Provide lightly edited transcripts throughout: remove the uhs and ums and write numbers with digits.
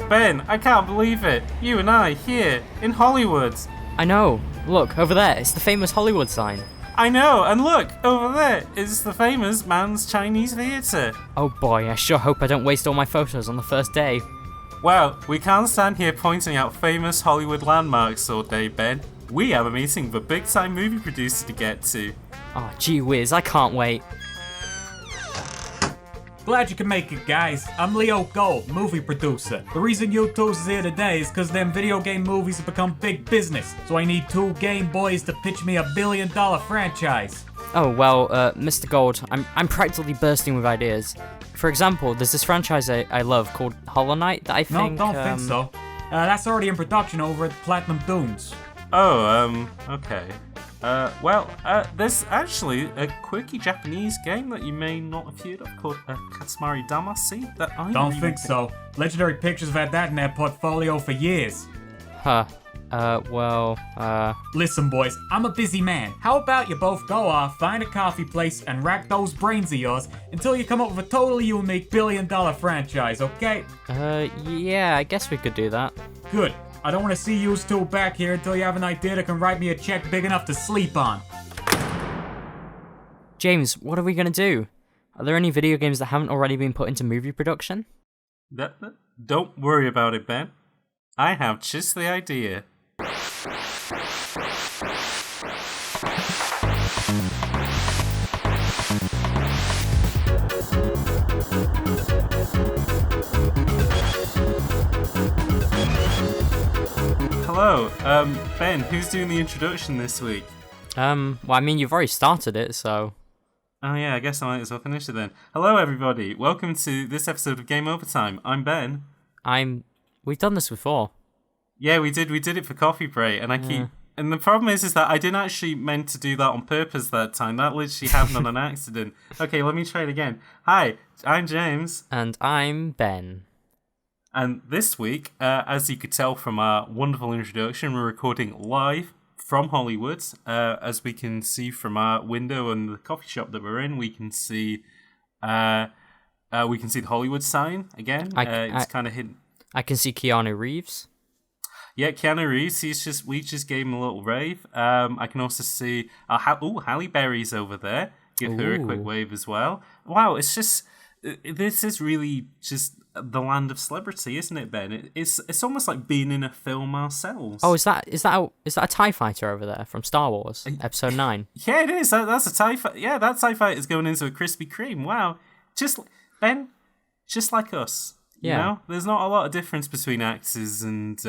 Ben, I can't believe it. You and I, here, in Hollywood. I know. Look, over there, it's the famous Hollywood sign. I know, and look, over there is the famous Man's Chinese Theatre. Oh boy, I sure hope I don't waste all my photos on the first day. Well, we can't stand here pointing out famous Hollywood landmarks all day, Ben. We have a meeting with a big-time movie producer to get to. Oh, gee whiz, I can't wait. Glad you can make it, guys. I'm Leo Gold, movie producer. The reason you two's here today is because them video game movies have become big business, so I need two Game Boys to pitch me $1 billion franchise. Oh, well, Mr. Gold, I'm practically bursting with ideas. For example, there's this franchise I love called Hollow Knight that I think... No, don't think so. That's already in production over at Platinum Dunes. Oh, okay. There's actually a quirky Japanese game that you may not have heard of called Katsumari Damacy that I don't think so. Legendary Pictures have had that in their portfolio for years. Huh. Listen, boys, I'm a busy man. How about you both go off, find a coffee place, and rack those brains of yours until you come up with a totally unique $1 billion franchise, okay? Yeah, I guess we could do that. Good. I don't want to see you two back here until you have an idea that can write me a check big enough to sleep on. James, what are we gonna do? Are there any video games that haven't already been put into movie production? Don't worry about it, Ben. I have just the idea. Hello, Ben, who's doing the introduction this week? Well, I mean, you've already started it, so... Oh yeah, I guess I might as well finish it then. Hello everybody, welcome to this episode of Game Overtime. I'm Ben. We've done this before. Yeah, we did it for Coffee Break, and and the problem is that I didn't actually meant to do that on purpose that time. That literally happened on an accident. Okay, let me try it again. Hi, I'm James. And I'm Ben. And this week, as you could tell from our wonderful introduction, we're recording live from Hollywood. As we can see from our window and the coffee shop that we're in, we can see the Hollywood sign again. It's kind of hidden. I can see Keanu Reeves. Yeah, Keanu Reeves. We just gave him a little rave. I can also see Halle Berry's over there. Give her a quick wave as well. Wow, it's just this is really just the land of celebrity, isn't it, Ben? It's almost like being in a film ourselves. Oh, is that a TIE fighter over there from Star Wars Episode 9? Yeah, it is. That's a TIE fighter. Yeah, that TIE fighter is going into a Krispy Kreme. Wow, Ben, just like us. Yeah. You know, there's not a lot of difference between actors and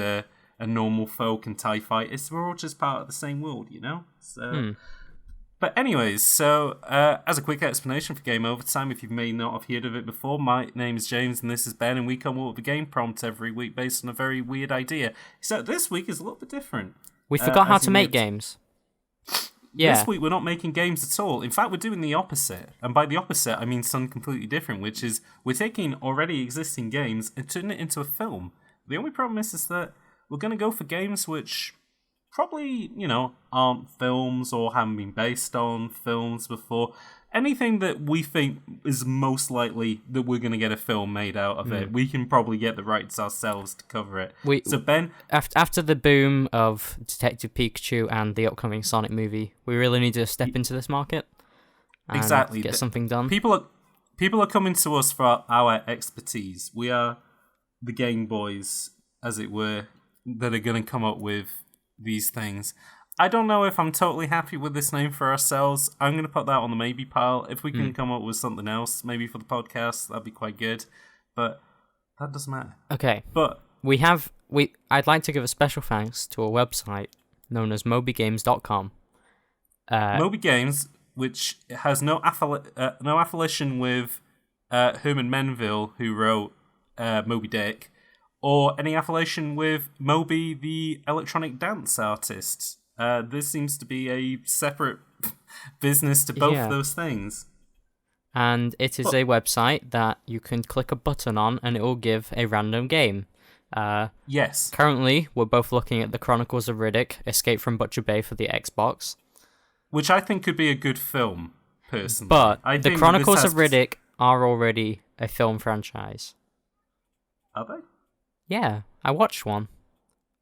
normal folk and TIE fighters. We're all just part of the same world, you know. So. But anyways, so as a quick explanation for Game Overtime, if you may not have heard of it before, my name is James and this is Ben, and we come up with a game prompt every week based on a very weird idea. So this week is a little bit different. We forgot how to make games. Yeah. This week we're not making games at all. In fact, we're doing the opposite. And by the opposite, I mean something completely different, which is we're taking already existing games and turning it into a film. The only problem is that we're going to go for games which probably, aren't films or haven't been based on films before. Anything that we think is most likely that we're going to get a film made out of it. We can probably get the rights ourselves to cover it. So Ben, after the boom of Detective Pikachu and the upcoming Sonic movie, we really need to step into this market and get something done. People are coming to us for our expertise. We are the Game Boys, as it were, that are going to come up with these things. I don't know if I'm totally happy with this name for ourselves. I'm going to put that on the maybe pile. If we can come up with something else, maybe for the podcast, that'd be quite good. But that doesn't matter. Okay. But I'd like to give a special thanks to a website known as mobygames.com. Moby Games, which has no affiliation with Herman Melville, who wrote Moby Dick, or any affiliation with Moby, the electronic dance artist. This seems to be a separate business to both of those things. And it is a website that you can click a button on and it will give a random game. Yes. Currently, we're both looking at the Chronicles of Riddick, Escape from Butcher Bay for the Xbox. Which I think could be a good film, personally. But the Chronicles of Riddick are already a film franchise. Are they? Yeah, I watched one.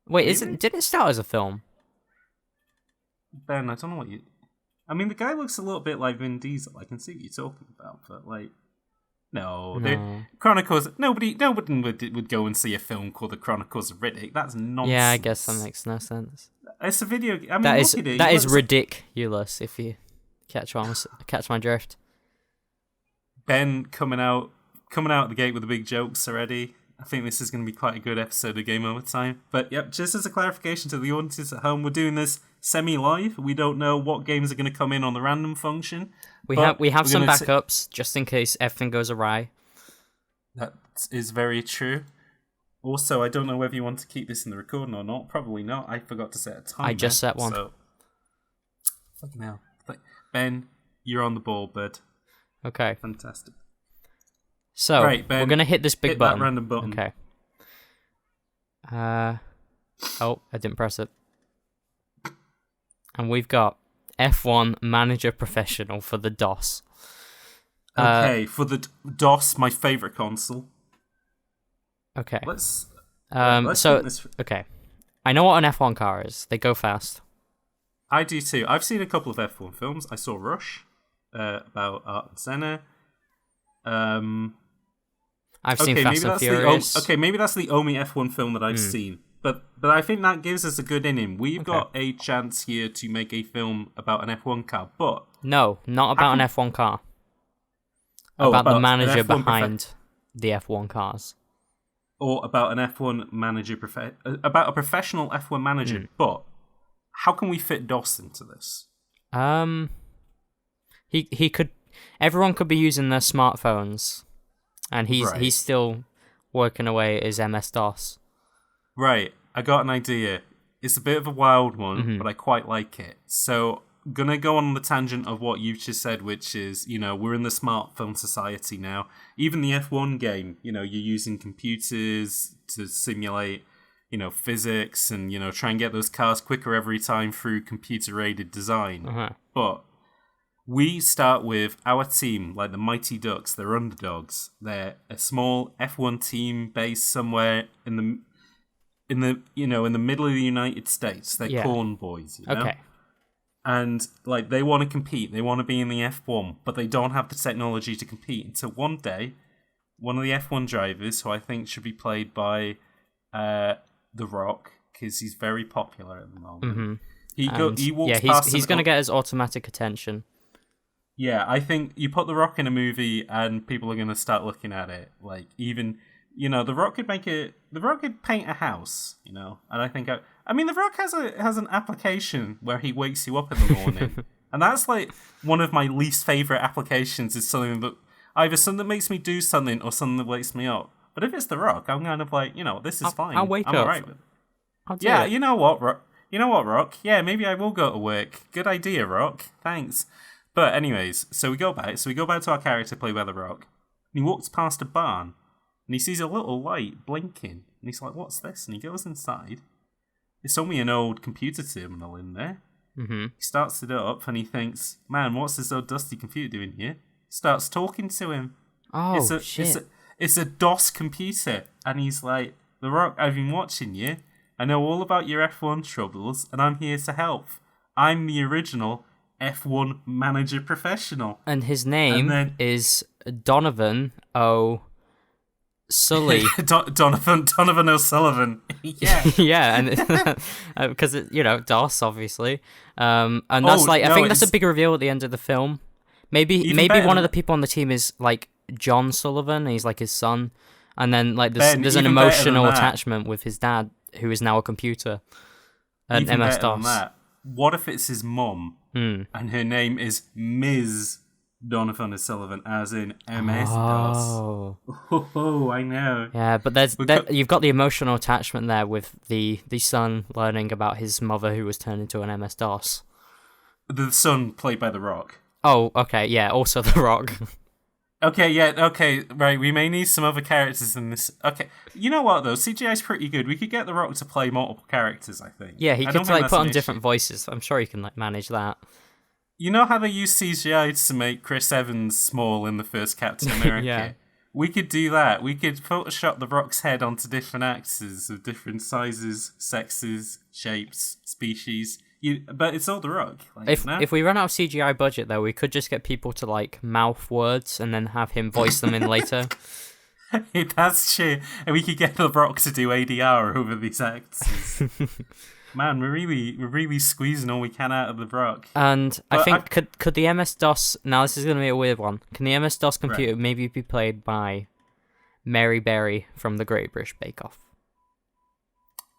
Wait, did it start as a film? Ben, I don't know what you... I mean, the guy looks a little bit like Vin Diesel. I can see what you're talking about, but like... No. The Chronicles... Nobody would go and see a film called The Chronicles of Riddick. That's nonsense. Yeah, I guess that makes no sense. It's a video... I mean, that is ridiculous, if you catch my drift. Ben coming out the gate with the big jokes already. I think this is going to be quite a good episode of Game Over Time. But yep, just as a clarification to the audiences at home, we're doing this semi-live. We don't know what games are going to come in on the random function. We have some backups just in case everything goes awry. That is very true. Also, I don't know whether you want to keep this in the recording or not. Probably not. I forgot to set a timer. I just set one. So... Fucking hell. Ben, you're on the ball, bud. Okay. Fantastic. So, right, Ben, we're going to hit this big button. That random button. Okay. Oh, I didn't press it. And we've got F1 Manager Professional for the DOS. Okay, for the DOS, my favourite console. Okay. Let's okay. I know what an F1 car is. They go fast. I do too. I've seen a couple of F1 films. I saw Rush, about Art and Senna. I've seen Fast and Furious. Maybe that's the only F1 film that I've seen. But I think that gives us a good inning. We've got a chance here to make a film about an F1 car, but... No, not about an F1 car. About the manager behind the F1 cars. Or about an F1 manager... about a professional F1 manager, but how can we fit DOS into this? He could... Everyone could be using their smartphones, and he's still working away at his MS-DOS. Right, I got an idea. It's a bit of a wild one, but I quite like it. So, gonna go on the tangent of what you've just said, which is, we're in the smartphone society now. Even the F1 game, you're using computers to simulate, physics and, try and get those cars quicker every time through computer-aided design. But we start with our team, like the Mighty Ducks. They're underdogs. They're a small F1 team based somewhere in the middle of the United States. They're corn boys, Okay. And they want to compete. They want to be in the F1, but they don't have the technology to compete. Until one day, one of the F1 drivers, who I think should be played by The Rock, because he's very popular at the moment. He walks past. He's going to get his automatic attention. Yeah, I think you put The Rock in a movie and people are going to start looking at it. The Rock could paint a house, and I think, The Rock has an application where he wakes you up in the morning. And that's one of my least favorite applications is something that makes me do something or something that wakes me up. But if it's The Rock, I'm kind of this is fine. I'll wake up. All right with it. Yeah, you know what, Rock? Yeah, maybe I will go to work. Good idea, Rock. Thanks. But anyways, so we go back to our character played by The Rock. And he walks past a barn, and he sees a little light blinking. And he's like, what's this? And he goes inside. It's only an old computer terminal in there. He starts it up, and he thinks, man, what's this old dusty computer doing here? Starts talking to him. Oh, shit. It's a DOS computer. And he's like, The Rock, I've been watching you. I know all about your F1 troubles, and I'm here to help. I'm the original F1 manager professional. And his name is Donovan O'Sully. Donovan O'Sullivan. Yeah. Yeah, and because DOS obviously. And that's I think that's a big reveal at the end of the film. Maybe one of the people on the team is John Sullivan, he's his son. And then there's an emotional attachment with his dad, who is now a computer. And MS-DOS. What if it's his mum, and her name is Ms. Donovan O'Sullivan, as in MS-DOS? Oh, I know. Yeah, but you've got the emotional attachment there with the son learning about his mother who was turned into an MS-DOS. The son played by The Rock. Oh, okay, yeah, also The Rock. Okay, right, we may need some other characters in this. Okay, you know what, though? CGI's pretty good. We could get The Rock to play multiple characters, I think. Yeah, he could put on different voices. I'm sure he can manage that. You know how they use CGI to make Chris Evans small in the first Captain America? Yeah. We could do that. We could Photoshop The Rock's head onto different actors of different sizes, sexes, shapes, species. But it's all The Rock. Like, if we run out of CGI budget, though, we could just get people to like mouth words and then have him voice them in later. That's true. And we could get The Rock to do ADR over these actors. Man, we're really squeezing all we can out of The Rock. And I think could the MS-DOS... Now, this is going to be a weird one. Can the MS-DOS computer maybe be played by Mary Berry from The Great British Bake Off?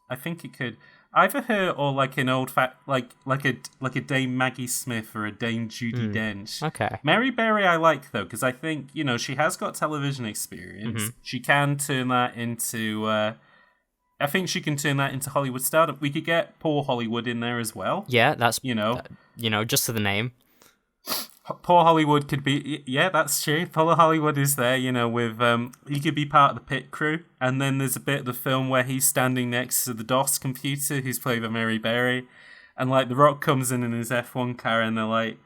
I think it could. Either her or like an old like a Dame Maggie Smith or a Dame Judi Dench. Okay. Mary Berry I like though, because I think, you know, she has got television experience. Mm-hmm. She can turn that into I think she can turn that into Hollywood stardom. We could get Poor Hollywood in there as well. Yeah, that's you know, just to the name. Poor Hollywood could be, yeah, that's true. Poor Hollywood is there, you know, with he could be part of the pit crew, and then there's a bit of the film where he's standing next to the DOS computer, who's played by Mary Berry, and like The Rock comes in his F1 car, and they're like,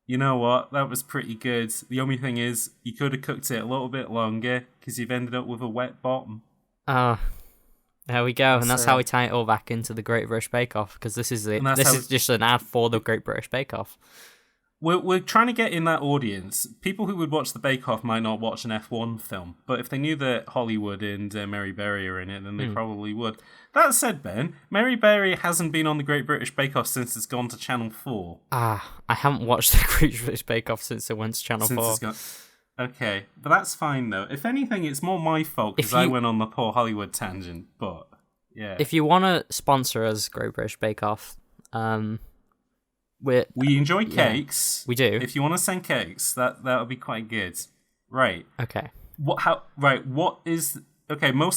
you know what, that was pretty good. The only thing is, you could have cooked it a little bit longer because you've ended up with a wet bottom. There we go, and that's how we tie it all back into the Great British Bake Off, because this is it. This is just an ad for the Great British Bake Off. We're trying to get in that audience. People who would watch the Bake Off might not watch an F1 film, but if they knew that Hollywood and Mary Berry are in it, then they probably would. That said, Ben, Mary Berry hasn't been on the Great British Bake Off since it's gone to Channel 4. I haven't watched the Great British Bake Off since it went to Channel 4. Okay, but that's fine though. If anything, it's more my fault because I went on the Poor Hollywood tangent, but yeah. If you want to sponsor us, Great British Bake Off, we enjoy cakes. We do. If you want to send cakes, that would be quite good. Right. Okay. Most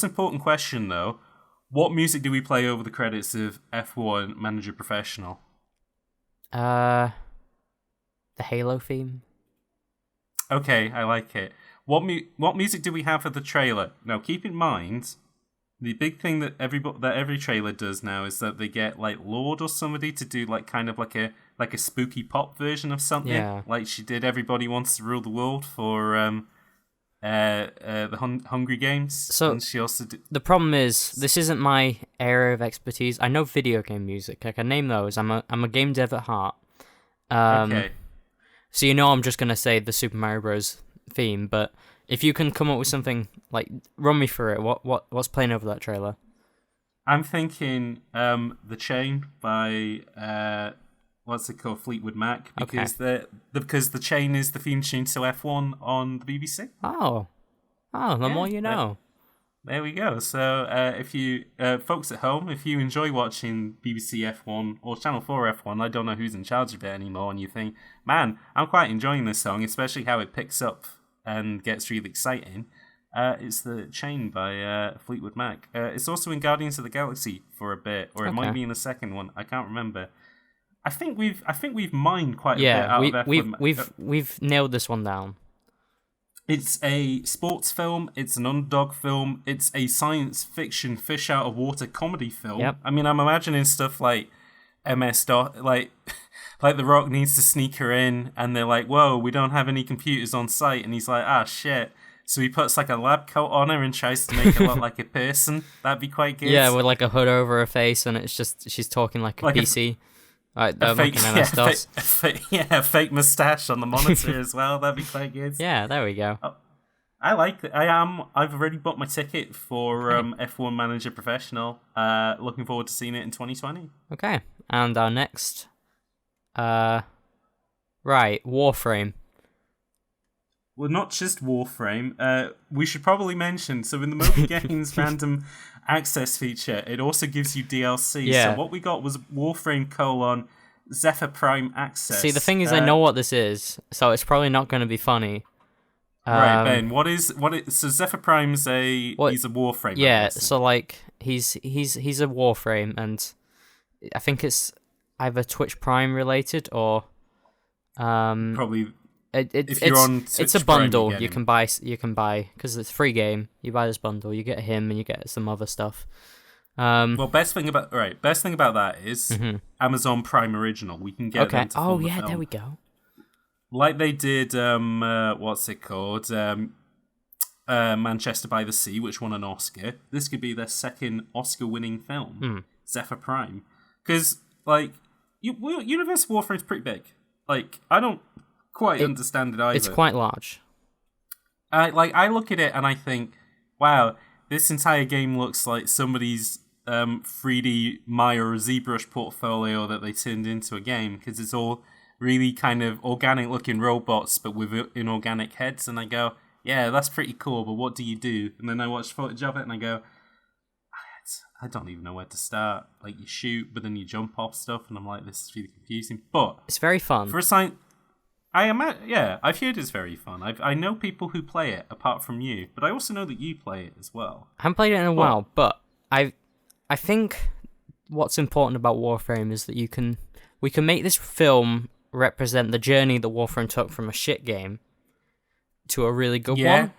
important question though. What music do we play over the credits of F1 Manager Professional? The Halo theme. Okay, I like it. What music do we have for the trailer? Now, keep in mind, the big thing that every trailer does now is that they get like Lorde or somebody to do like kind of like a spooky pop version of something. Yeah. Like she did Everybody Wants to Rule the World for the Hungry Games. So and she also the problem is this isn't my area of expertise. I know video game music. I can name those. I'm a game dev at heart. Okay. So I'm just gonna say the Super Mario Bros. Theme, but if you can come up with something, like, run me through it. What's playing over that trailer? I'm thinking The Chain by what's it called, Fleetwood Mac, because because The Chain is the theme tune to F1 on the BBC. Oh, the more you know. There we go. So if you folks at home, if you enjoy watching BBC F1 or Channel 4 F1, I don't know who's in charge of it anymore, and you think, man, I'm quite enjoying this song, especially how it picks up and gets really exciting. It's The Chain by Fleetwood Mac. It's also in Guardians of the Galaxy for a bit, or it might be in the second one. I can't remember. I think we've mined quite a bit out of F1. We've nailed this one down. It's a sports film. It's an underdog film. It's a science fiction fish out of water comedy film. Yep. I mean, I'm imagining stuff like MS-DOS, like The Rock needs to sneak her in, and they're like, "Whoa, we don't have any computers on site," and he's like, "Ah, shit." So he puts like a lab coat on her and tries to make her look like a person. That'd be quite good. Yeah, with like a hood over her face, and it's just she's talking like a PC. A fake mustache on the monitor as well. That'd be quite good. Yeah, there we go. I like it. I've already bought my ticket for F1 Manager Professional. Looking forward to seeing it in 2020. Okay, and our next, Warframe. Well, not just Warframe. We should probably mention, so in the Mobile Games random access feature, it also gives you DLC. Yeah. So what we got was Warframe : Zephyr Prime Access. See, the thing is, I know what this is, so it's probably not going to be funny. Right, Ben. So Zephyr Prime's he's a Warframe. Yeah, so like he's a Warframe, and I think it's either Twitch Prime related or probably. It's a bundle you can buy because it's a free game. You buy this bundle, you get him, and you get some other stuff. Well, best thing about that is Amazon Prime Original. We can get them to film the film. There we go. Like they did, what's it called? Manchester by the Sea, which won an Oscar. This could be their second Oscar-winning film, Zephyr Prime. Because, like, Universal Warfare is pretty big. Like, I don't quite understand it either. It's quite large. I look at it and I think, wow, this entire game looks like somebody's 3D Maya or ZBrush portfolio that they turned into a game, because it's all really kind of organic-looking robots, but with inorganic heads, and I go, yeah, that's pretty cool, but what do you do? And then I watch footage of it and I go, I don't even know where to start. Like, you shoot, but then you jump off stuff, and I'm like, this is really confusing. But it's very fun. For a science, I've heard it's very fun. I know people who play it apart from you, but I also know that you play it as well. I haven't played it in a while, but I think what's important about Warframe is that we can make this film represent the journey that Warframe took from a shit game to a really good one.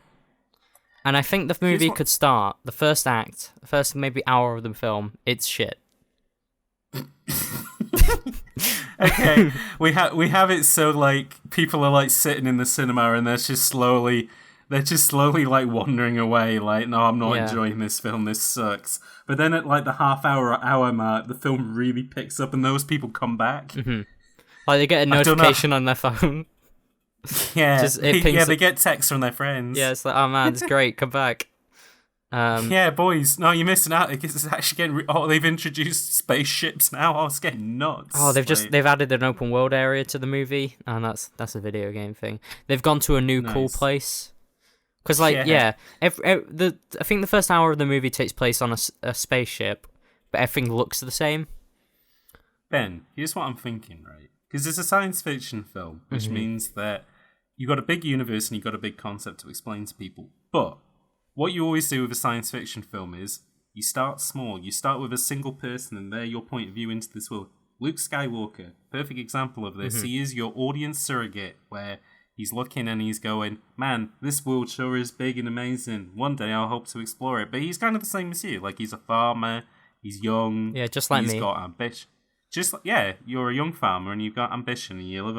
And I think the movie could start, the first act, first maybe hour of the film, it's shit. Okay, we have it so, like, people are, like, sitting in the cinema and they're just slowly like wandering away, like, no, I'm not enjoying this film, this sucks. But then at like the hour mark, the film really picks up and those people come back. Mm-hmm. Like they get a notification on their phone. Yeah, they get texts from their friends. Yeah, it's like, oh man, it's great, come back. Yeah, boys, no, you're missing out. It's actually getting. They've introduced spaceships now. Oh, it's getting nuts. Oh, they've added an open world area to the movie, and that's a video game thing. They've gone to a new cool place. Because, like, I think the first hour of the movie takes place on a spaceship, but everything looks the same. Ben, here's what I'm thinking, right? Because it's a science fiction film, which means that you've got a big universe and you've got a big concept to explain to people. But what you always do with a science fiction film is you start small. You start with a single person and they're your point of view into this world. Luke Skywalker, perfect example of this. He is your audience surrogate, where he's looking and he's going, man, this world sure is big and amazing. One day I'll hope to explore it. But he's kind of the same as you. Like, he's a farmer, he's young. Yeah, just like me. He's got ambition. You're a young farmer and you've got ambition and you live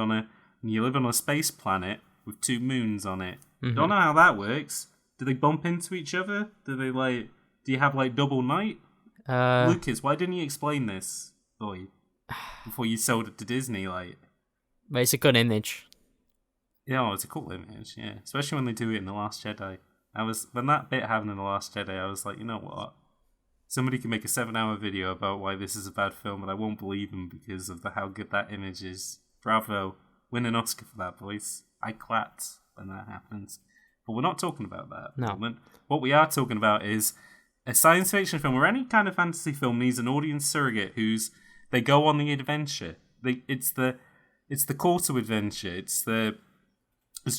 on a space planet with 2 moons on it. Don't know how that works. Do they bump into each other? Do you have like double night? Lucas, why didn't you explain this, boy, before you sold it to Disney? Like, but it's a good image. Yeah, it's a cool image, yeah. Especially when they do it in The Last Jedi. When that bit happened in The Last Jedi, I was like, you know what? Somebody can make a 7-hour video about why this is a bad film, and I won't believe them because of how good that image is. Bravo. Win an Oscar for that, boys. I clapped when that happens. But we're not talking about that at the moment. What we are talking about is a science fiction film or any kind of fantasy film needs an audience surrogate they go on the adventure. It's the call to adventure. It's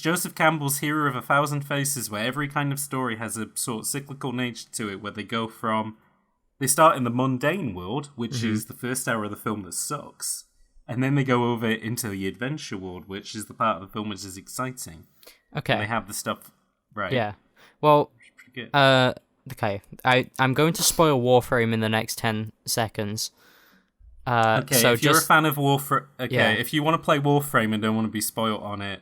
Joseph Campbell's Hero of a Thousand Faces, where every kind of story has a sort of cyclical nature to it, where they start in the mundane world, which is the first hour of the film that sucks, and then they go over into the adventure world, which is the part of the film which is exciting. Okay. And they have the stuff, right? Yeah. Well, okay. I'm going to spoil Warframe in the next 10 seconds. Okay, so if you're a fan of Warframe, if you want to play Warframe and don't want to be spoiled on it,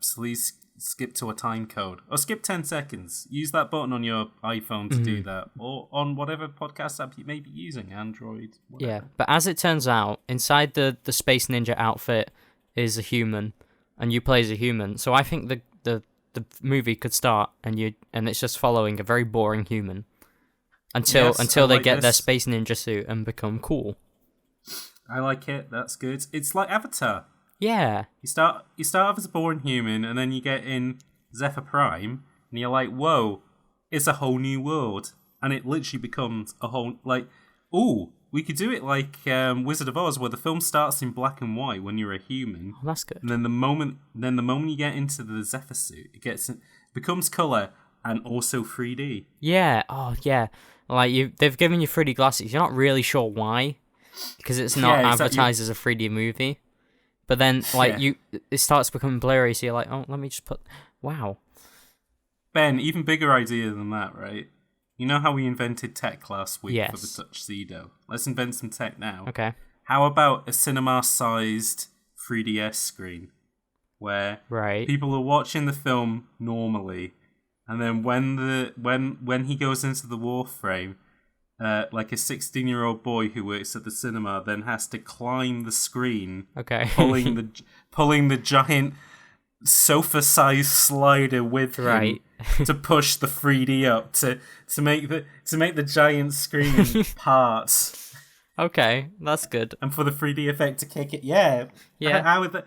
please skip to a time code. Or skip 10 seconds. Use that button on your iPhone to do that. Or on whatever podcast app you may be using, Android, whatever. Yeah, but as it turns out, inside the Space Ninja outfit is a human, and you play as a human. So I think the movie could start, and it's just following a very boring human until they get their Space Ninja suit and become cool. I like it. That's good. It's like Avatar. Yeah. You start off as a boring human, and then you get in Zephyr Prime, and you're like, whoa, it's a whole new world. And it literally becomes a whole, like, ooh, we could do it like Wizard of Oz, where the film starts in black and white when you're a human. Oh, that's good. And then the moment you get into the Zephyr suit, it becomes colour and also 3D. Yeah. Oh, yeah. Like they've given you 3D glasses. You're not really sure why, because it's not advertised as a 3D movie. But then, it starts becoming blurry, so you're like, oh, let me just put... Wow. Ben, even bigger idea than that, right? You know how we invented tech last week for the Tuxedo? Let's invent some tech now. Okay. How about a cinema-sized 3DS screen, where people are watching the film normally, and then when he goes into the Warframe, like a 16-year-old boy who works at the cinema then has to climb the screen, Okay. pulling the giant sofa-sized slider with him to push the 3D up to make the giant screen parts. Okay, that's good. And for the 3D effect to kick it, yeah. How would that?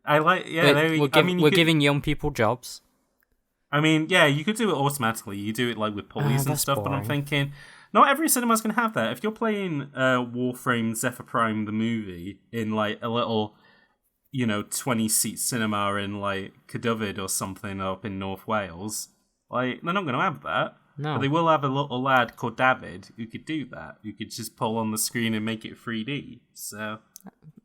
I like, yeah. We're giving young people jobs. I mean, yeah, you could do it automatically. You do it like with pulleys and stuff. Boring. But I'm thinking, not every cinema's gonna have that. If you're playing Warframe Zephyr Prime the movie in like a little, 20-seat cinema in like Caerdydd or something up in North Wales, like they're not gonna have that. No. But they will have a little lad called David who could do that. Who could just pull on the screen and make it 3D. So.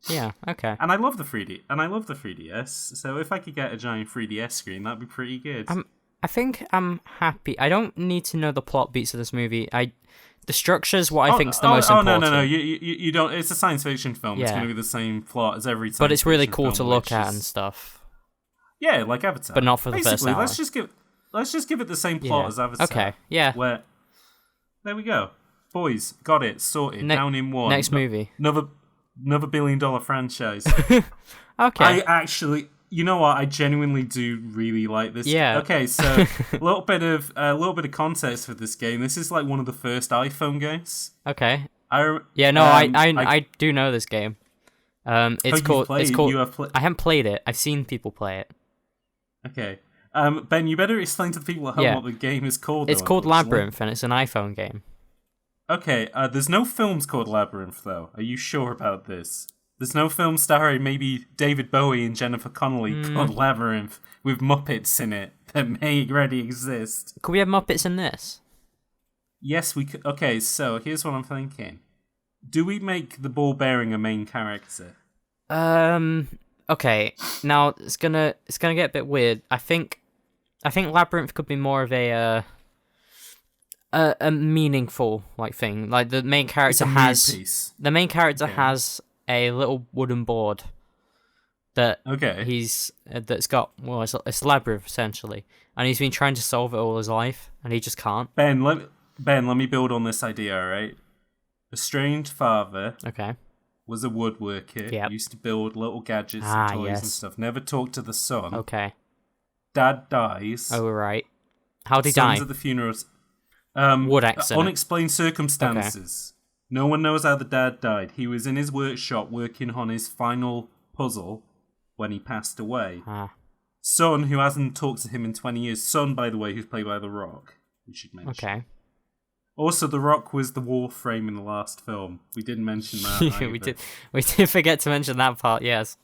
Yeah, okay. And I love the 3D, and I love the 3DS. So if I could get a giant 3DS screen, that'd be pretty good. I think I'm happy. I don't need to know the plot beats of this movie. The structure's what I think is the most important. No. You don't. It's a science fiction film. Yeah. It's going to be the same plot as every time. But it's really cool to look at and stuff. Yeah, like Avatar. But not for the first hour. Let's just give it the same plot as Avatar. Okay, yeah. There we go. Boys, got it, sorted, down in one. Next movie. Another $1 billion franchise. Okay. I actually, you know what? I genuinely do really like this. Yeah. Okay, so a little bit of context for this game. This is like one of the first iPhone games. Okay. I do know this game. It's called. I haven't played it. I've seen people play it. Okay. Ben, you better explain to the people at home what the game is called. It's called Labyrinth, and it's an iPhone game. Okay, there's no films called Labyrinth, though. Are you sure about this? There's no film starring maybe David Bowie and Jennifer Connelly called Labyrinth with Muppets in it that may already exist. Could we have Muppets in this? Yes, we could. Okay, so here's what I'm thinking. Do we make the ball bearing a main character? Okay. Now it's gonna get a bit weird. I think Labyrinth could be more of a meaningful thing. Like the main character has a little wooden board that that's got it's Labyrinth essentially, and he's been trying to solve it all his life, and he just can't. Ben, let me build on this idea. All right, a strange father. Okay. Was a woodworker. Yep. Used to build little gadgets and toys and stuff. Never talked to the son. Okay. Dad dies. Oh right. How'd he Son's die? at the funerals. Wood accident. Unexplained circumstances. Okay. No one knows how the dad died. He was in his workshop working on his final puzzle when he passed away. Son, who hasn't talked to him in 20 years. Son, by the way, who's played by The Rock. We should mention. Okay. Also, The Rock was the Warframe in the last film. We didn't mention that. We did forget to mention that part. Yes.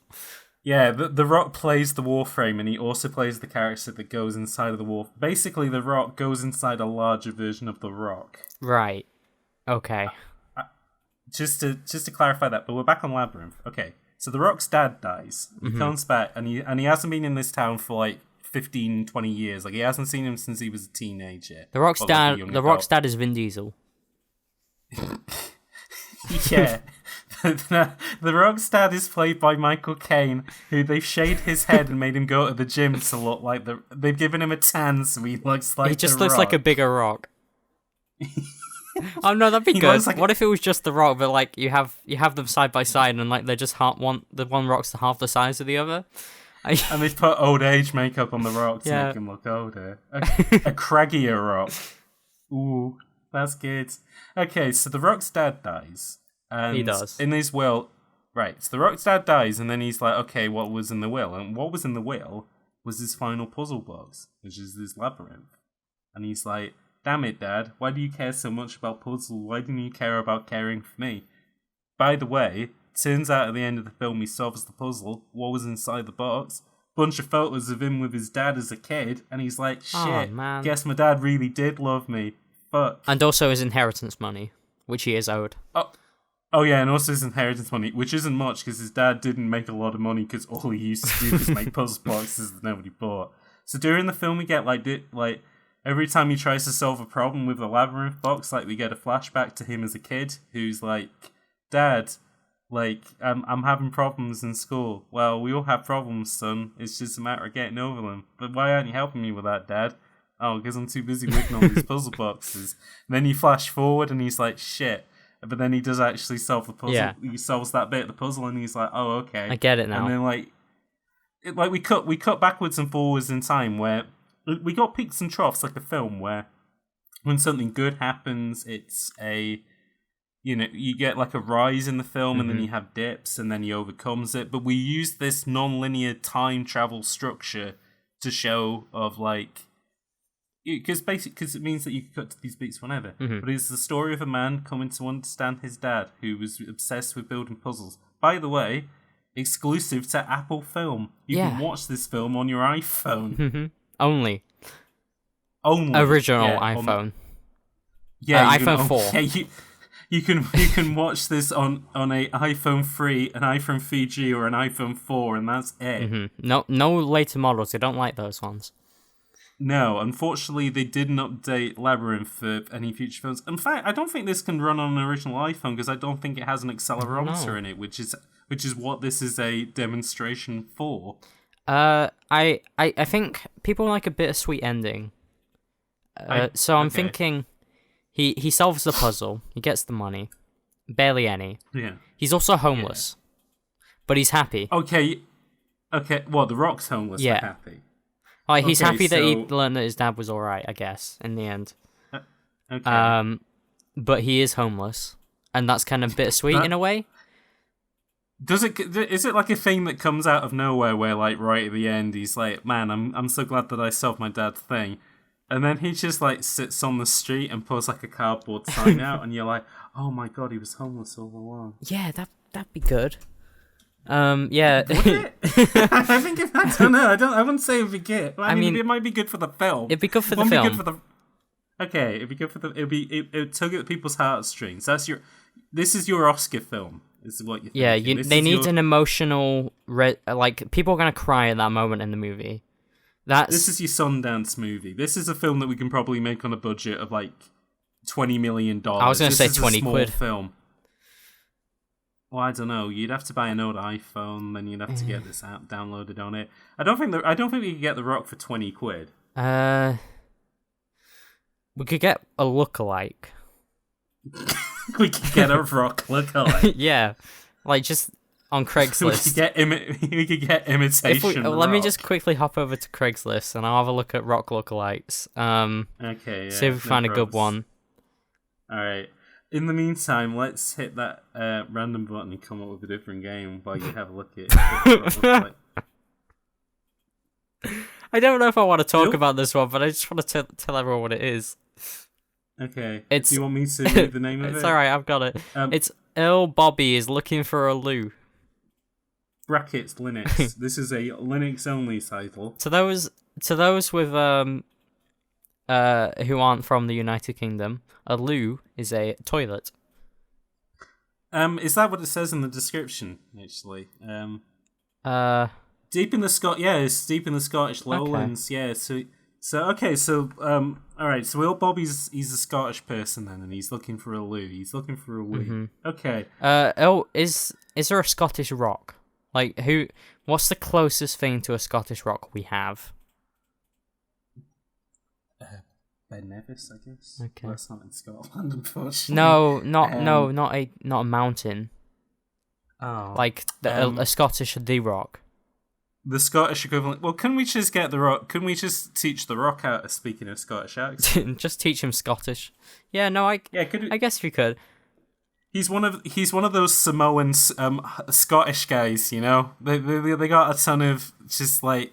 Yeah, the Rock plays the Warframe, and he also plays the character that goes inside of the Warframe. Basically, the Rock goes inside a larger version of the Rock. Right. Okay. Just to clarify that, but we're back on Labyrinth. Okay, so the Rock's dad dies. He comes back, and he hasn't been in this town for 15, 20 years. He hasn't seen him since he was a teenager. The Rock's dad is Vin Diesel. Yeah. The Rock's dad is played by Michael Caine, who they've shaved his head and made him go to the gym to look like they've given him a tan so he looks like he looks like a bigger Rock. Oh no, that'd be good. What if it was just the Rock, but you have them side by side and they're just the one Rock's half the size of the other? And they've put old age makeup on the Rock to make him look older. A craggier Rock. Ooh, that's good. Okay, so the Rock's dad dies. And he does. In his will, right, so the Rock's dad dies, and then he's like, okay, what was in the will? And what was in the will was his final puzzle box, which is this labyrinth. And he's like, damn it, Dad, why do you care so much about puzzles? Why didn't you care about caring for me? By the way, turns out at the end of the film he solves the puzzle. What was inside the box? Bunch of photos of him with his dad as a kid, and he's like, shit, man. Guess my dad really did love me. Fuck. And also his inheritance money, which he is owed. Oh yeah, and also his inheritance money, which isn't much because his dad didn't make a lot of money because all he used to do was make puzzle boxes that nobody bought. So during the film we get every time he tries to solve a problem with a labyrinth box, we get a flashback to him as a kid who's like, Dad, I'm having problems in school. Well, we all have problems, son. It's just a matter of getting over them. But why aren't you helping me with that, Dad? oh, because I'm too busy working on these puzzle boxes. And then you flash forward and he's like, shit. But then he does actually solve the puzzle. Yeah. He solves that bit of the puzzle and he's like, oh, okay. I get it now. And then we cut backwards and forwards in time where we got peaks and troughs like a film where when something good happens, it's you get like a rise in the film and then you have dips and then he overcomes it. But we use this non-linear time travel structure to show of like, because it means that you can cut to these beats whenever. But it's the story of a man coming to understand his dad who was obsessed with building puzzles. By the way, exclusive to Apple Film. You can watch this film on your iPhone. Only. Original iPhone. iPhone 4. Yeah, you can watch this on a iPhone 3, an iPhone 3G, or an iPhone 4, and that's it. No later models. I don't like those ones. No, unfortunately, they didn't update Labyrinth for any future phones. In fact, I don't think this can run on an original iPhone because I don't think it has an accelerometer in it, which is what this is a demonstration for. I think people like a bittersweet ending. So I'm thinking he solves the puzzle, he gets the money, barely any. Yeah. He's also homeless, but he's happy. Okay. Well, The Rock's homeless. Yeah. But happy. He's happy that he learned that his dad was alright, I guess, in the end. Okay. But he is homeless, and that's kind of bittersweet in a way. Is it like a thing that comes out of nowhere where, like, right at the end, he's like, man, I'm so glad that I solved my dad's thing. And then he just, like, sits on the street and pulls, like, a cardboard sign out, and you're like, oh my god, he was homeless all along. Yeah, that'd be good. Yeah. Would it? I don't know. I wouldn't say it'd be good. I mean, it might be good for the film. It'd be good for the film. Okay, it'd be good for the. It tug at people's heartstrings. This is your Oscar film. Is what you. Yeah, they need an emotional. Like people are gonna cry at that moment in the movie. This is your Sundance movie. This is a film that we can probably make on a budget of like $20 million. I was gonna say 20 quid. Film. Well, I don't know. You'd have to buy an old iPhone, then you'd have to get this app downloaded on it. I don't think we could get The Rock for 20 quid. We could get a lookalike. We could get a Rock lookalike. Yeah, like just on Craigslist. We could get imitation. Let me just quickly hop over to Craigslist and I'll have a look at Rock lookalikes. Okay. Yeah, see if we find a good one. All right. In the meantime, let's hit that random button and come up with a different game while you have a look at it. I don't know if I want to talk about this one, but I just want to tell everyone what it is. Okay. Do you want me to read the name of it? It's alright, I've got it. It's Earl Bobby is looking for a loo. Brackets Linux. This is a Linux-only title. To those with who aren't from the United Kingdom, a loo is a toilet. Is that what it says in the description? Actually, deep in the it's deep in the Scottish lowlands. Okay. Yeah, all right. So Will Bobby's he's a Scottish person then, and he's looking for a loo. He's looking for a wee. Mm-hmm. Okay. Is there a Scottish rock? Like what's the closest thing to a Scottish rock we have? Ben Nevis, I guess. Okay. Well, that's not in Scotland, unfortunately. No, not a mountain. Oh. Like a Scottish The Rock. The Scottish equivalent. Well, can we just get The Rock? Can we just teach The Rock how to speak in a Scottish accent? Just teach him Scottish. Yeah, no, I guess we could. He's one of those Samoan Scottish guys, you know. They got a ton of just like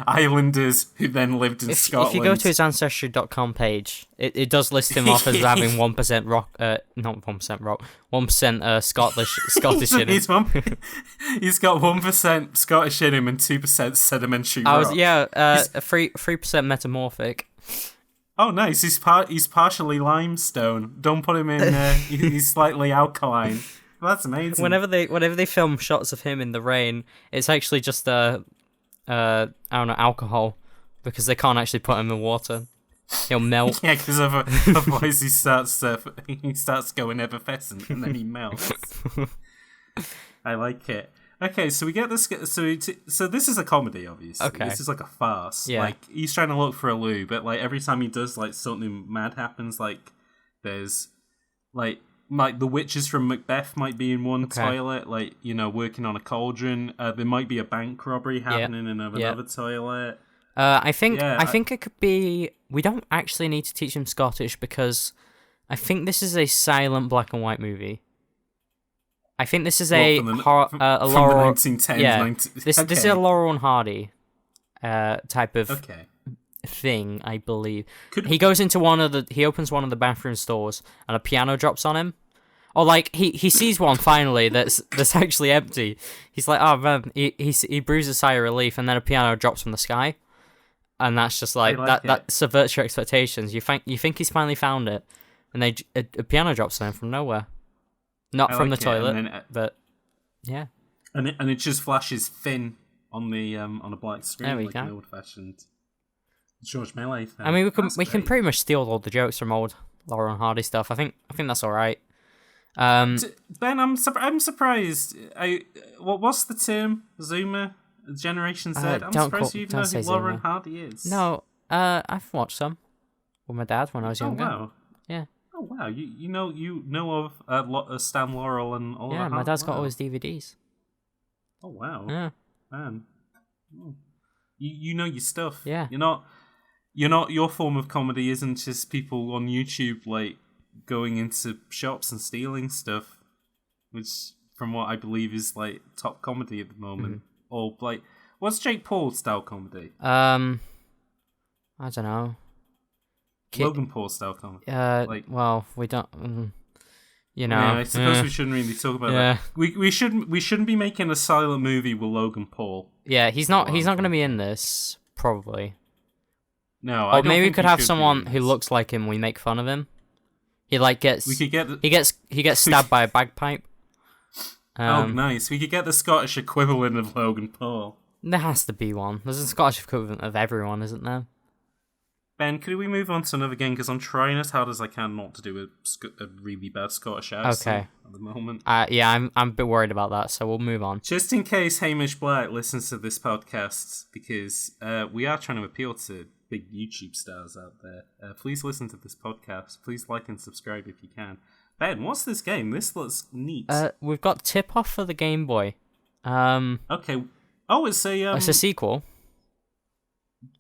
islanders who then lived in Scotland. If you go to his Ancestry.com page, it does list him off as having 1% rock, not 1% rock, 1% Scottish in him. He's got 1% Scottish in him and 2% sedimentary rock. 3% metamorphic. Oh, nice. He's partially limestone. Don't put him in. He's slightly alkaline. That's amazing. Whenever they film shots of him in the rain, it's actually just I don't know, alcohol, because they can't actually put him in water. He'll melt. Yeah, because otherwise he starts going effervescent and then he melts. I like it. Okay, so we get this. So this is a comedy, obviously. Okay. This is like a farce. Yeah. Like he's trying to look for a loo, but like every time he does, like something mad happens. Like there's like the witches from Macbeth might be in one toilet, like working on a cauldron. There might be a bank robbery happening in another toilet. I think it could be. We don't actually need to teach him Scottish because I think this is a silent black and white movie. I think this is a Laurel. From the 1910s. Yeah, this is a Laurel and Hardy type of thing, I believe. He goes into he opens one of the bathroom stores and a piano drops on him. Or like he sees one finally that's actually empty. He's like, oh man, he breathes a sigh of relief, and then a piano drops from the sky, and that's just like that subverts your expectations. You think he's finally found it, and a piano drops on him from nowhere. Not from the toilet, but yeah. And it just flashes thin on a black screen like an old-fashioned George Melee film. I mean, we can pretty much steal all the jokes from old Laurel and Hardy stuff. I think that's all right. Ben, I'm surprised. What's the term? Zoomer, Generation Z. I'm surprised you even know who Laurel and Hardy is. No, I've watched some with my dad when I was younger. Wow. Yeah. Oh wow, you know of Stan Laurel and all that. Yeah, my dad's got all his DVDs. Oh wow. Yeah. Man. You know your stuff. Yeah. You're not your form of comedy isn't just people on YouTube like going into shops and stealing stuff, which from what I believe is like top comedy at the moment. Or like what's Jake Paul style comedy? I don't know. Logan Paul style comedy. Well, we don't. Yeah, I suppose we shouldn't really talk about that. We shouldn't be making a silent movie with Logan Paul. Yeah, he's not going to be in this probably. No, or maybe we could have someone who looks like him. We make fun of him. He gets stabbed by a bagpipe. Oh, nice. We could get the Scottish equivalent of Logan Paul. There has to be one. There's a Scottish equivalent of everyone, isn't there? Ben, could we move on to another game? Because I'm trying as hard as I can not to do a really bad Scottish accent at the moment. Yeah, I'm a bit worried about that, so we'll move on. Just in case Hamish Black listens to this podcast, because we are trying to appeal to big YouTube stars out there. Please listen to this podcast. Please like and subscribe if you can. Ben, what's this game? This looks neat. We've got Tip-Off for the Game Boy. Okay. Oh, it's a... It's a sequel.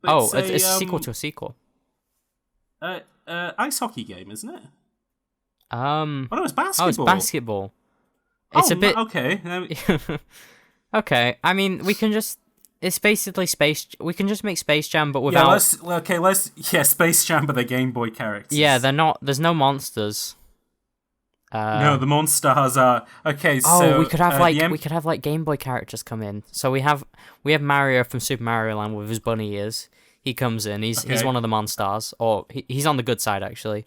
It's a sequel to a sequel. Ice hockey game, isn't it? No, it's basketball. Oh, it's basketball. It's a bit okay. Okay. I mean, we can just. It's basically We can just make Space Jam, but without. Space Jam, but they're Game Boy characters. Yeah, they're not. There's no monsters. No, the monsters are okay. So we could have like Game Boy characters come in. So we have Mario from Super Mario Land with his bunny ears. He comes in. He's one of the Monstars, or he's on the good side actually.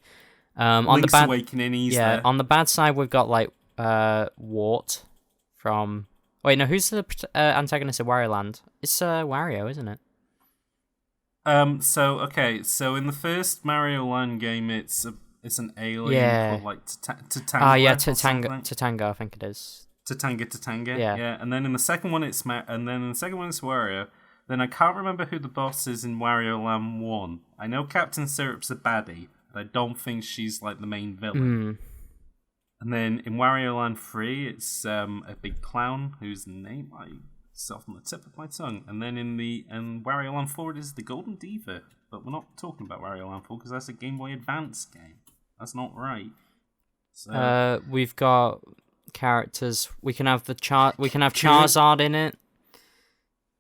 On Link's the bad, Awakening. There. On the bad side, we've got like Wart from. Wait, no, who's the antagonist of Wario Land? It's Wario, isn't it? So in the first Mario Land game, it's an alien called like Tatanga. Tatanga, I think it is. Tatanga. Yeah. And then in the second one, it's Wario. Then I can't remember who the boss is in Wario Land 1. I know Captain Syrup's a baddie, but I don't think she's like the main villain. And then in Wario Land 3, it's a big clown whose name it's off on the tip of my tongue. And then in Wario Land 4, it is the Golden Diva. But we're not talking about Wario Land 4 because that's a Game Boy Advance game. That's not right. So we've got characters. We can have Charizard in it.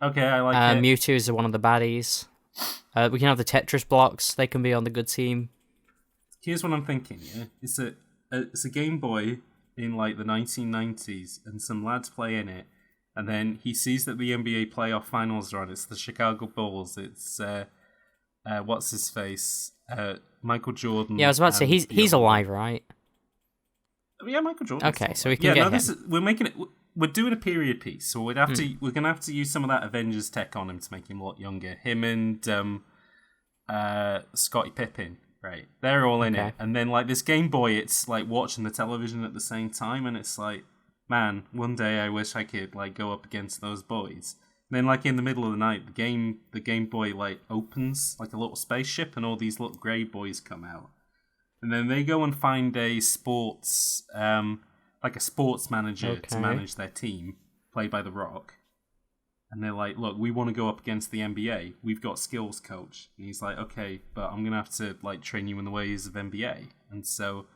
Okay, I like it. Mewtwo is one of the baddies. We can have the Tetris blocks. They can be on the good team. Here's what I'm thinking. Yeah, it's a Game Boy in like the 1990s, and some lads play in it, and then he sees that the NBA playoff finals are on. It's the Chicago Bulls. It's what's his face? Michael Jordan. Yeah, I was about to say he's alive, right? Yeah, Michael Jordan. Okay, so we can get him. We're making it. We're doing a period piece, so we're gonna have to use some of that Avengers tech on him to make him look younger. Him and Scottie Pippen, right? They're all in it, and then like this Game Boy, it's like watching the television at the same time, and it's like man, one day I wish I could like go up against those boys. And then like in the middle of the night, the Game Boy like opens like a little spaceship, and all these little grey boys come out, and then they go and find a sports like a sports manager to manage their team, played by The Rock. And they're like, look, we want to go up against the NBA. We've got skills coach. And he's like, okay, but I'm going to have to like train you in the ways of NBA. And so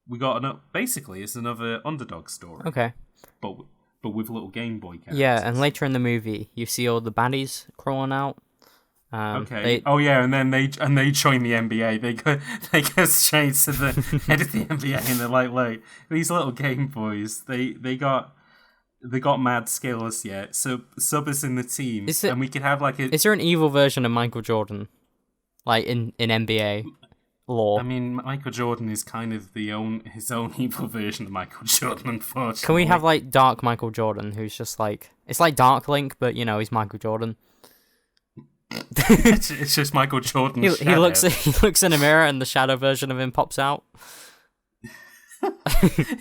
we got basically it's another underdog story. Okay. But with little Game Boy characters. Yeah, and later in the movie, you see all the baddies crawling out. Okay. And then they join the NBA. They go straight to the head of the NBA, and they're like, look, these little Game Boys, they got mad skills, yeah. So sub us in the team, and we could have like a. Is there an evil version of Michael Jordan, like in NBA lore? I mean, Michael Jordan is kind of his own evil version of Michael Jordan, unfortunately. Can we have like Dark Michael Jordan, who's just like it's like Dark Link, but he's Michael Jordan. It's just Michael Jordan. He looks in a mirror, and the shadow version of him pops out.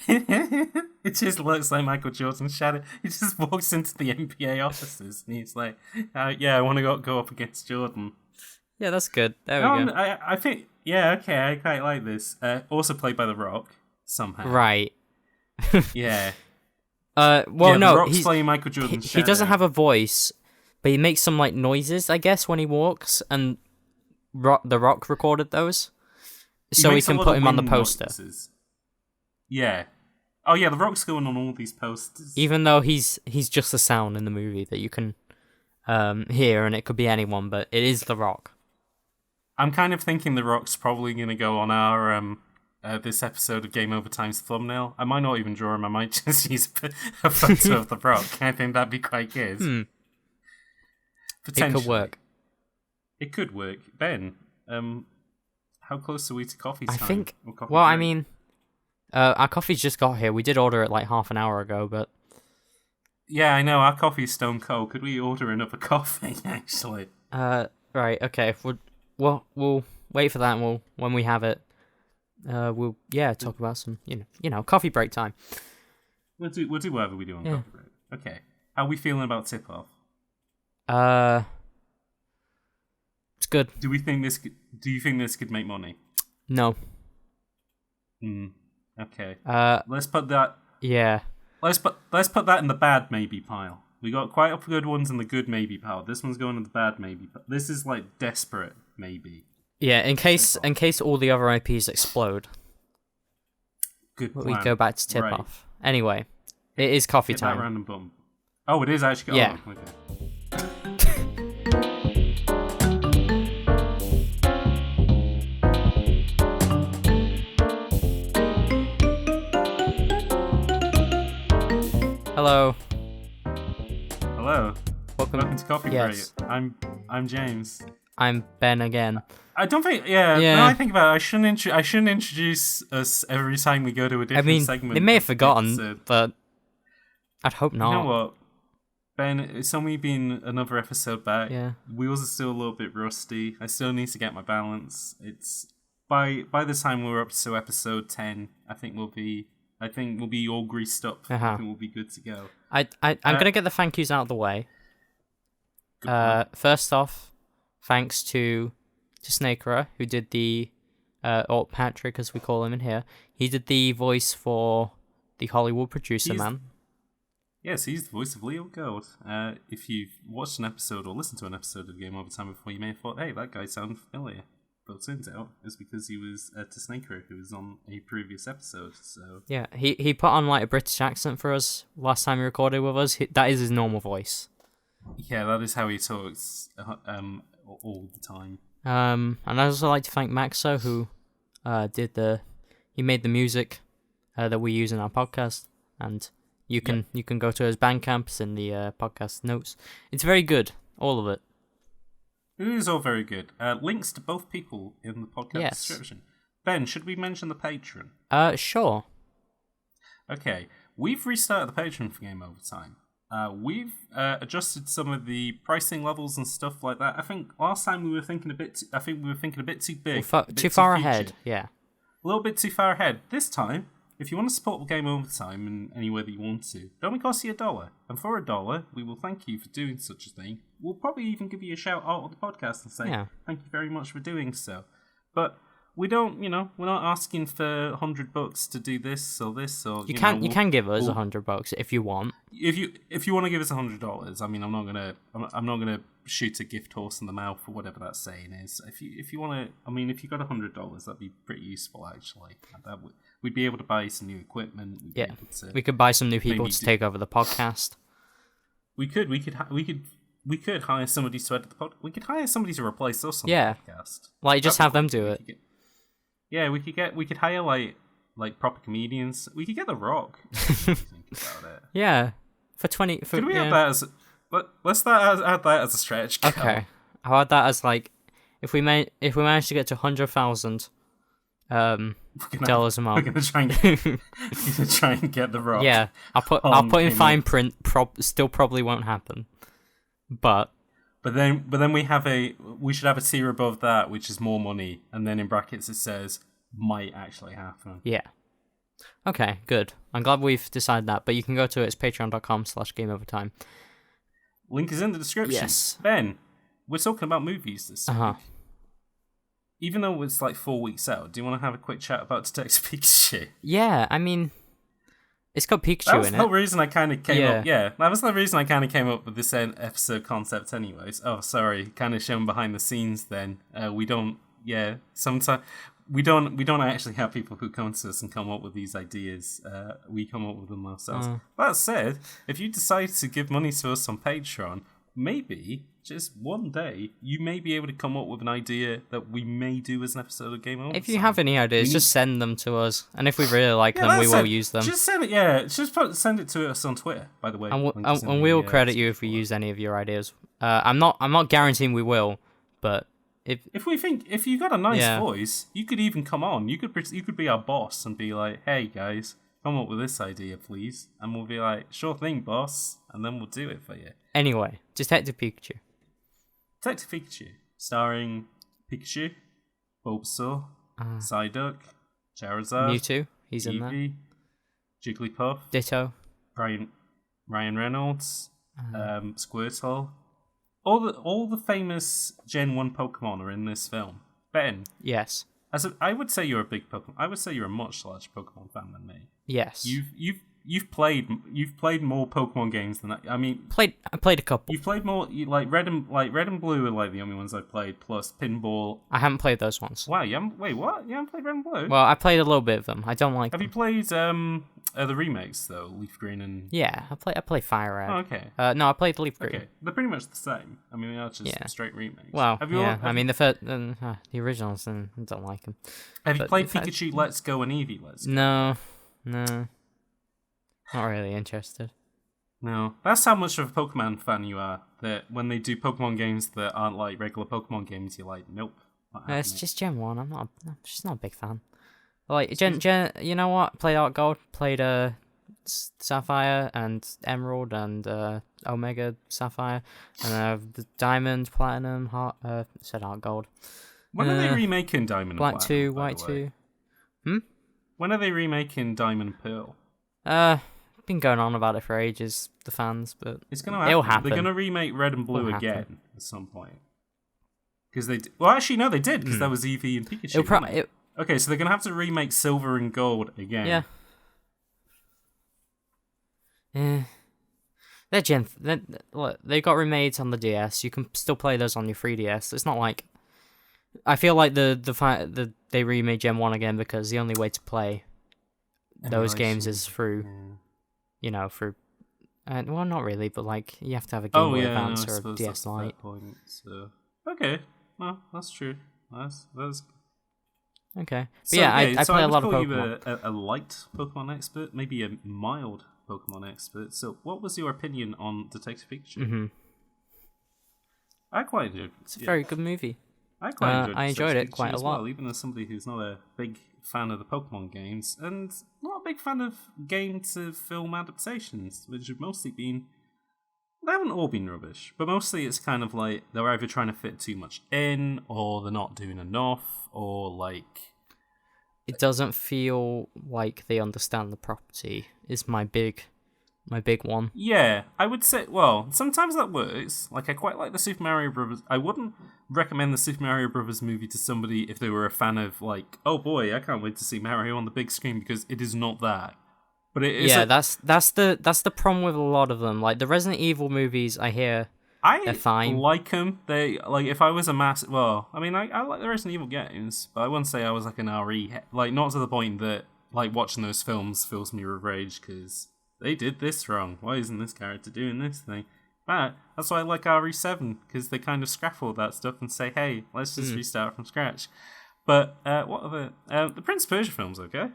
It just looks like Michael Jordan's shadow. He just walks into the NBA offices and he's like, "Yeah, I want to go up against Jordan." Yeah, that's good. There we go. I think, yeah, okay, I quite like this. Also played by The Rock somehow. Right. Yeah. Well, yeah, no, The Rock's playing Michael Jordan's shadow. He doesn't have a voice, but he makes some like noises, I guess, when he walks, and The Rock recorded those, so we can put him on the poster. Noises. Yeah. Oh yeah, The Rock's going on all these posters. Even though he's just a sound in the movie that you can hear, and it could be anyone, but it is The Rock. I'm kind of thinking The Rock's probably going to go on our this episode of Game Over Time's thumbnail. I might not even draw him. I might just use a photo of The Rock. I think that'd be quite good. Potentially. It could work. It could work. Ben, how close are we to coffee time? I think. Well, I mean, our coffee's just got here. We did order it like half an hour ago, but. Yeah, I know. Our coffee's stone cold. Could we order another coffee? Actually. Right. Okay. We'll wait for that. And when we have it, we'll talk about some coffee break time. We'll do whatever we do on coffee break. Okay. How are we feeling about tip off? It's good. Do you think this could make money? No. Okay. Let's put that. Yeah. Let's put that in the bad maybe pile. We got quite a good ones in the good maybe pile. This one's going in the bad maybe. This is like desperate maybe. Yeah, in case all the other IPs explode. Good plan. We go back to tip off. Anyway, it is coffee time. That random button. Oh, it is actually. Yeah. Oh, okay. Hello. Hello. Welcome to Coffee Break. I'm James. I'm Ben again. I don't think. Yeah. Now I think about it, I shouldn't introduce us every time we go to a different segment. They may have forgotten, but I'd hope not. You know what, Ben? It's only been another episode back. Yeah. Wheels are still a little bit rusty. I still need to get my balance. It's by the time we're up to episode 10, I think we'll be all greased up. I think we'll be good to go. I'm gonna get the thank yous out of the way. First off, thanks to TehSnakerer, who did the or Patrick as we call him in here. He did the voice for the Hollywood producer man. Yes, he's the voice of Leo Gold. If you've watched an episode or listened to an episode of Game Over Time before, you may have thought, hey, that guy sounds familiar. But it turns out it's because he was TehSnakerer, who was on a previous episode. So yeah, he put on like a British accent for us last time he recorded with us. That is his normal voice. Yeah, that is how he talks all the time. And I'd also like to thank Maxo, who he made the music that we use in our podcast, and you can go to his Bandcamp, it's in the podcast notes. It's very good, all of it. It is all very good. Links to both people in the podcast description. Ben, should we mention the Patreon? Sure. Okay, we've restarted the Patreon for Game Over Time. We've adjusted some of the pricing levels and stuff like that. I think last time we were thinking a bit. Too big, too far ahead. future. Yeah, a little bit too far ahead. This time, if you want to support Game Overtime in any way that you want to, it only costs you $1. And for $1, we will thank you for doing such a thing. We'll probably even give you a shout out on the podcast and say, thank you very much for doing so. But we don't, we're not asking for $100 to do this or this or you can give us $100 if you want. If you want to give us $100, I mean, I'm not gonna shoot a gift horse in the mouth or whatever that saying is. If you want to, I mean, if you got $100, that'd be pretty useful actually. We'd be able to buy some new equipment. We could buy some new people to take over the podcast. We could hire somebody to edit the podcast. We could hire somebody to replace us on the podcast. Like just have them do it. We could hire like proper comedians. We could get The Rock. Think about it. Yeah, for 20. Could we add that as? Let's add that as a stretch goal. Okay, I'll add that as like if we manage to get to 100,000 dollars a month. We're gonna try and get The Rock. Yeah, I'll put in fine print. Still probably won't happen, but then we should have a tier above that, which is more money, and then in brackets it says might actually happen. Yeah. Okay, good. I'm glad we've decided that, but you can go to it's patreon.com/gameovertime. Link is in the description. Yes. Ben, we're talking about movies this week. Even though it's like 4 weeks out, do you want to have a quick chat about Detective Pikachu? Yeah, I mean, it's got Pikachu in it. That was the reason I kind of came up. Yeah, that was the reason I kind of came up with this episode concept, anyways. Oh, sorry, kind of showing behind the scenes. Then sometimes we don't actually have people who come to us and come up with these ideas. We come up with them ourselves. That said, if you decide to give money to us on Patreon, maybe just one day you may be able to come up with an idea that we may do as an episode of Game Over. If you have any ideas, just send them to us, and if we really like them, we will use them. Just send it. Yeah, just send it to us on Twitter. By the way, and we'll credit you if we use any of your ideas. I'm not guaranteeing we will, but if you got a nice voice, you could even come on. You could be our boss and be like, "Hey guys, come up with this idea, please," and we'll be like, "Sure thing, boss," and then we'll do it for you. Anyway, Detective Pikachu. Detective Pikachu, starring Pikachu, Bulbasaur, Psyduck, Charizard, Mewtwo, he's in there. Jigglypuff, Ditto, Ryan Reynolds, Squirtle. All the famous Gen 1 Pokemon are in this film. Ben. Yes. I would say you're a big Pokemon. I would say you're a much larger Pokemon fan than me. Yes. You've played more Pokemon games than that. I mean, I played a couple. You've played more. Red and Blue are like the only ones I've played. Plus Pinball. I haven't played those ones. Wow, wait, what? You haven't played Red and Blue? Well, I played a little bit of them. I don't like. Have you played the remakes though? Leaf Green and. Yeah, I play Fire Red. Oh, okay. No, I played Leaf Green. Okay, they're pretty much the same. I mean, they are just straight remakes. Well, I mean the originals, and I don't like them. Have you played Pikachu Let's Go and Eevee Let's Go? No. Not really interested. No. That's how much of a Pokemon fan you are, that when they do Pokemon games that aren't like regular Pokemon games, you're like, nope. It's just Gen 1. I'm just not a big fan. Like, Gen, you know what? Played Art Gold, played Sapphire and Emerald and Omega Sapphire, and the Diamond, Platinum, said Art Gold. When are they remaking Diamond and Black Platinum? 2, White 2. When are they remaking Diamond and Pearl? Been going on about it for ages, the fans, but it'll happen. They're gonna remake Red and Blue again at some point. Because they actually no, they did, because that was Eevee and Pikachu. Okay, so they're gonna have to remake Silver and Gold again. Yeah. Look, they got remade on the DS. You can still play those on your 3DS. It's not like I feel like they remade Gen 1 again because the only way to play those games is through, well, not really, but like you have to have a Game Boy Advance or a DS Lite. So. Okay, well, that's true. That's okay. But I play a lot of Pokemon. You a light Pokemon expert, maybe a mild Pokemon expert. So, what was your opinion on Detective Pikachu? Mm-hmm. I quite enjoyed it. It's a very good movie. I enjoyed it quite a lot. Well, even as somebody who's not a big fan of the Pokemon games, and not a big fan of game to film adaptations, which have mostly been, they haven't all been rubbish, but mostly it's kind of like they're either trying to fit too much in, or they're not doing enough, or like it doesn't feel like they understand the property. Is my big one. Yeah, I would say. Well, sometimes that works. Like I quite like the Super Mario Brothers. I wouldn't recommend the Super Mario Brothers movie to somebody if they were a fan of like, oh boy, I can't wait to see Mario on the big screen, because it is not that. But it is. Yeah, that's the problem with a lot of them. Like the Resident Evil movies, I hear they're fine. Like them. They like if I was a massive. Well, I mean, I like the Resident Evil games, but I wouldn't say I was like an RE. Like not to the point that like watching those films fills me with rage because they did this wrong. Why isn't this character doing this thing? But that's why I like RE7, because they kind of scaffold that stuff and say, hey, let's just restart from scratch. But what are the Prince of Persia films? Okay,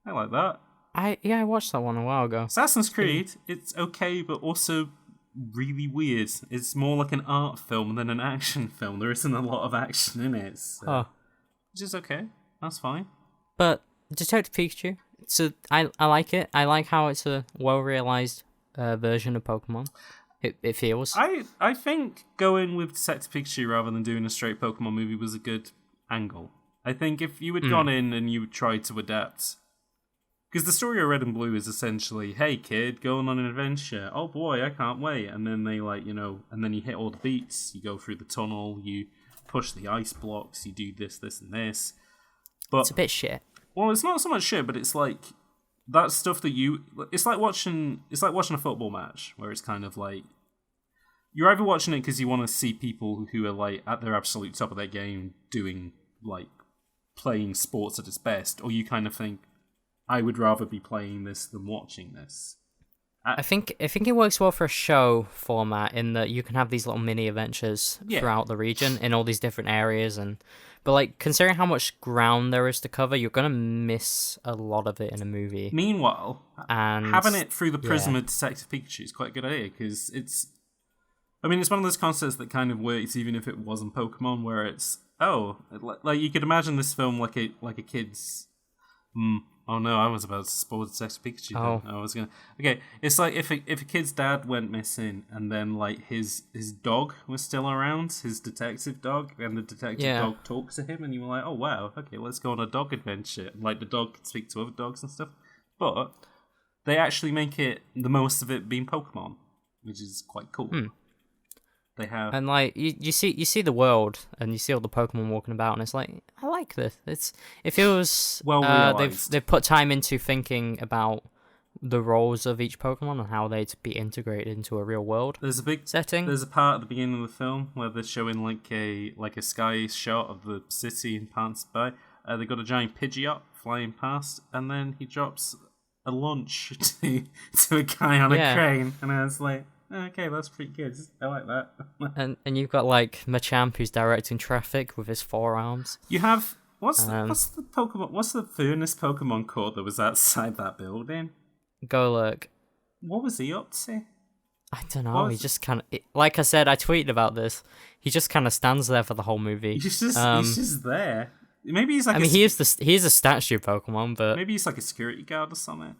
I like that. I watched that one a while ago. Assassin's Creed, it's okay, but also really weird. It's more like an art film than an action film. There isn't a lot of action in it, so, which is okay. That's fine. But Detective Pikachu, I like it. I like how it's a well-realized version of Pokemon. It feels. I think going with Detective Pikachu rather than doing a straight Pokemon movie was a good angle. I think if you had gone in and you tried to adapt, because the story of Red and Blue is essentially, hey kid, going on an adventure. Oh boy, I can't wait. And then they and then you hit all the beats. You go through the tunnel. You push the ice blocks. You do this, and this. But it's a bit shit. Well, it's not so much shit, but it's like that stuff that it's like watching a football match where it's kind of like you're either watching it because you want to see people who are like at their absolute top of their game doing like playing sports at its best, or you kind of think I would rather be playing this than watching this. I think it works well for a show format in that you can have these little mini adventures throughout the region in all these different areas, but like considering how much ground there is to cover, you're gonna miss a lot of it in a movie. Meanwhile, having it through the prism of Detective Pikachu is quite a good idea, because it's one of those concepts that kind of works even if it wasn't Pokemon, where it's like you could imagine this film like a kid's. Oh no, I was about to spoil Detective Pikachu. Oh. I was gonna. Okay, it's like if a kid's dad went missing and then like his dog was still around, his detective dog, and the detective dog talks to him, and you were like, oh wow, okay, let's go on a dog adventure. And, like the dog can speak to other dogs and stuff, but they actually make it the most of it being Pokemon, which is quite cool. They have, and like you see the world and you see all the Pokemon walking about, and it's like I like this. It feels well realized. They've put time into thinking about the roles of each Pokemon and how they'd be integrated into a real world. There's a big setting. There's a part at the beginning of the film where they're showing like a sky shot of the city and pants by. They got a giant Pidgeot flying past, and then he drops a lunch to a guy on a crane, and I was like, okay, that's pretty good. I like that. and you've got like Machamp who's directing traffic with his forearms. You have what's the Pokemon? What's the furnace Pokemon called that was outside that building? Golurk. What was he up to? I don't know. He just kind of, like I said, I tweeted about this. He just kind of stands there for the whole movie. He's just there. Maybe he's like. he is a statue Pokemon, but maybe he's like a security guard or something.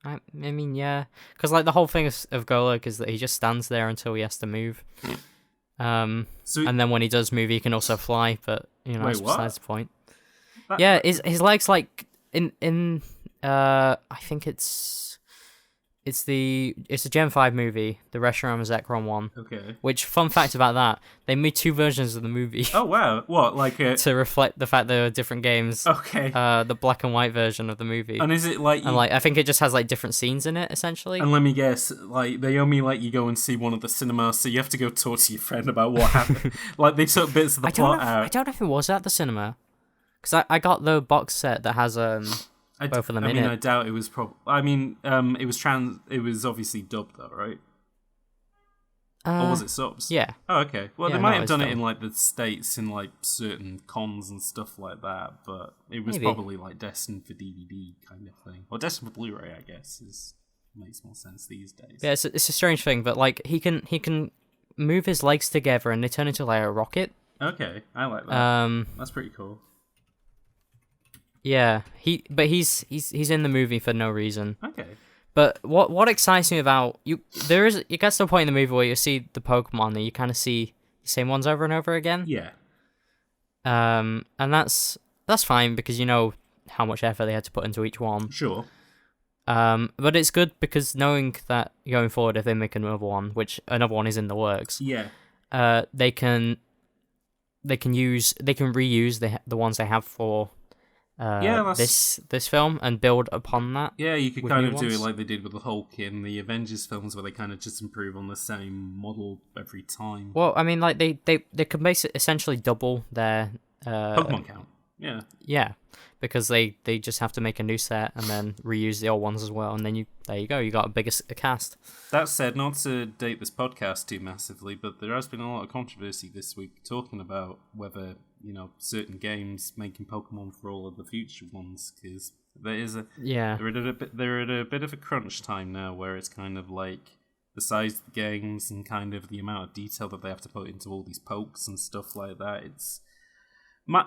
I mean, yeah, because like the whole thing of Golurk is that he just stands there until he has to move. And then when he does move, he can also fly. But that's besides the point. His legs like in I think it's the Gen 5 movie, the Reshiram Zekrom one. Okay. Which, fun fact about that, they made 2 versions of the movie. Oh wow! What, like to reflect the fact there are different games. Okay. The black and white version of the movie. And is it like? And like I think it just has like different scenes in it essentially. And let me guess, like they only let you go and see one at the cinema, so you have to go talk to your friend about what happened. Like they took bits of the plot out. I don't know if it was at the cinema, because I got the box set that has both of them in it. I doubt it was it was obviously dubbed though, right? Or was it subs? Yeah. Oh, okay. Well, they might have done it in like the States in like certain cons and stuff like that, but it was probably like destined for DVD kind of thing, or destined for Blu-ray, I guess. Makes more sense these days. Yeah, it's a strange thing, but like he can move his legs together and they turn into like a rocket. Okay, I like that. That's pretty cool. Yeah, he's in the movie for no reason. Okay. But what excites me about it gets to a point in the movie where you see the Pokemon and you kind of see the same ones over and over again. Yeah. And that's fine because how much effort they had to put into each one. Sure. But it's good because knowing that going forward, if they make another one, which another one is in the works, they can reuse the ones they have for this film and build upon that. Yeah, you could kind of do it like they did with the Hulk in the Avengers films, where they kind of just improve on the same model every time. Well, I mean, like they could basically essentially double their Pokemon count. Yeah. Yeah, because they just have to make a new set and then reuse the old ones as well, and then there you go, you got a bigger cast. That said, not to date this podcast too massively, but there has been a lot of controversy this week talking about whether, certain games making Pokemon for all of the future ones, because they're at a bit of a crunch time now, where it's kind of like the size of the games and kind of the amount of detail that they have to put into all these pokes and stuff like that. It's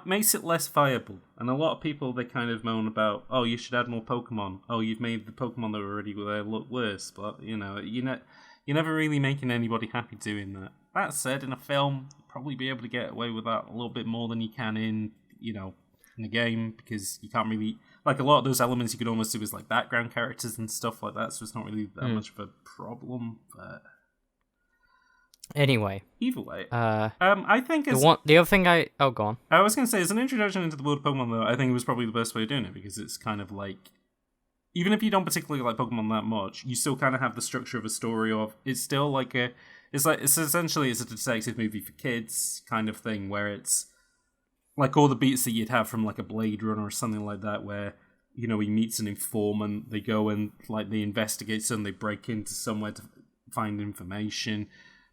makes it less viable, and a lot of people, they kind of moan about, oh, you should add more Pokemon, oh, you've made the Pokemon that were already there look worse, but you're never really making anybody happy doing that. That said, in a film, you'll probably be able to get away with that a little bit more than you can in a game, because you can't really, like, a lot of those elements you could almost do as like background characters and stuff like that, so it's not really that much of a problem, but anyway. Either way. I think it's... The other thing Oh, go on. I was going to say, as an introduction into the world of Pokemon, though, I think it was probably the best way of doing it, because it's kind of like... Even if you don't particularly like Pokemon that much, you still kind of have the structure of a story of... It's still like a... It's essentially a detective movie for kids kind of thing, where it's like all the beats that you'd have from like a Blade Runner or something like that, where, he meets an informant, they go and like they investigate something, they break into somewhere to find information.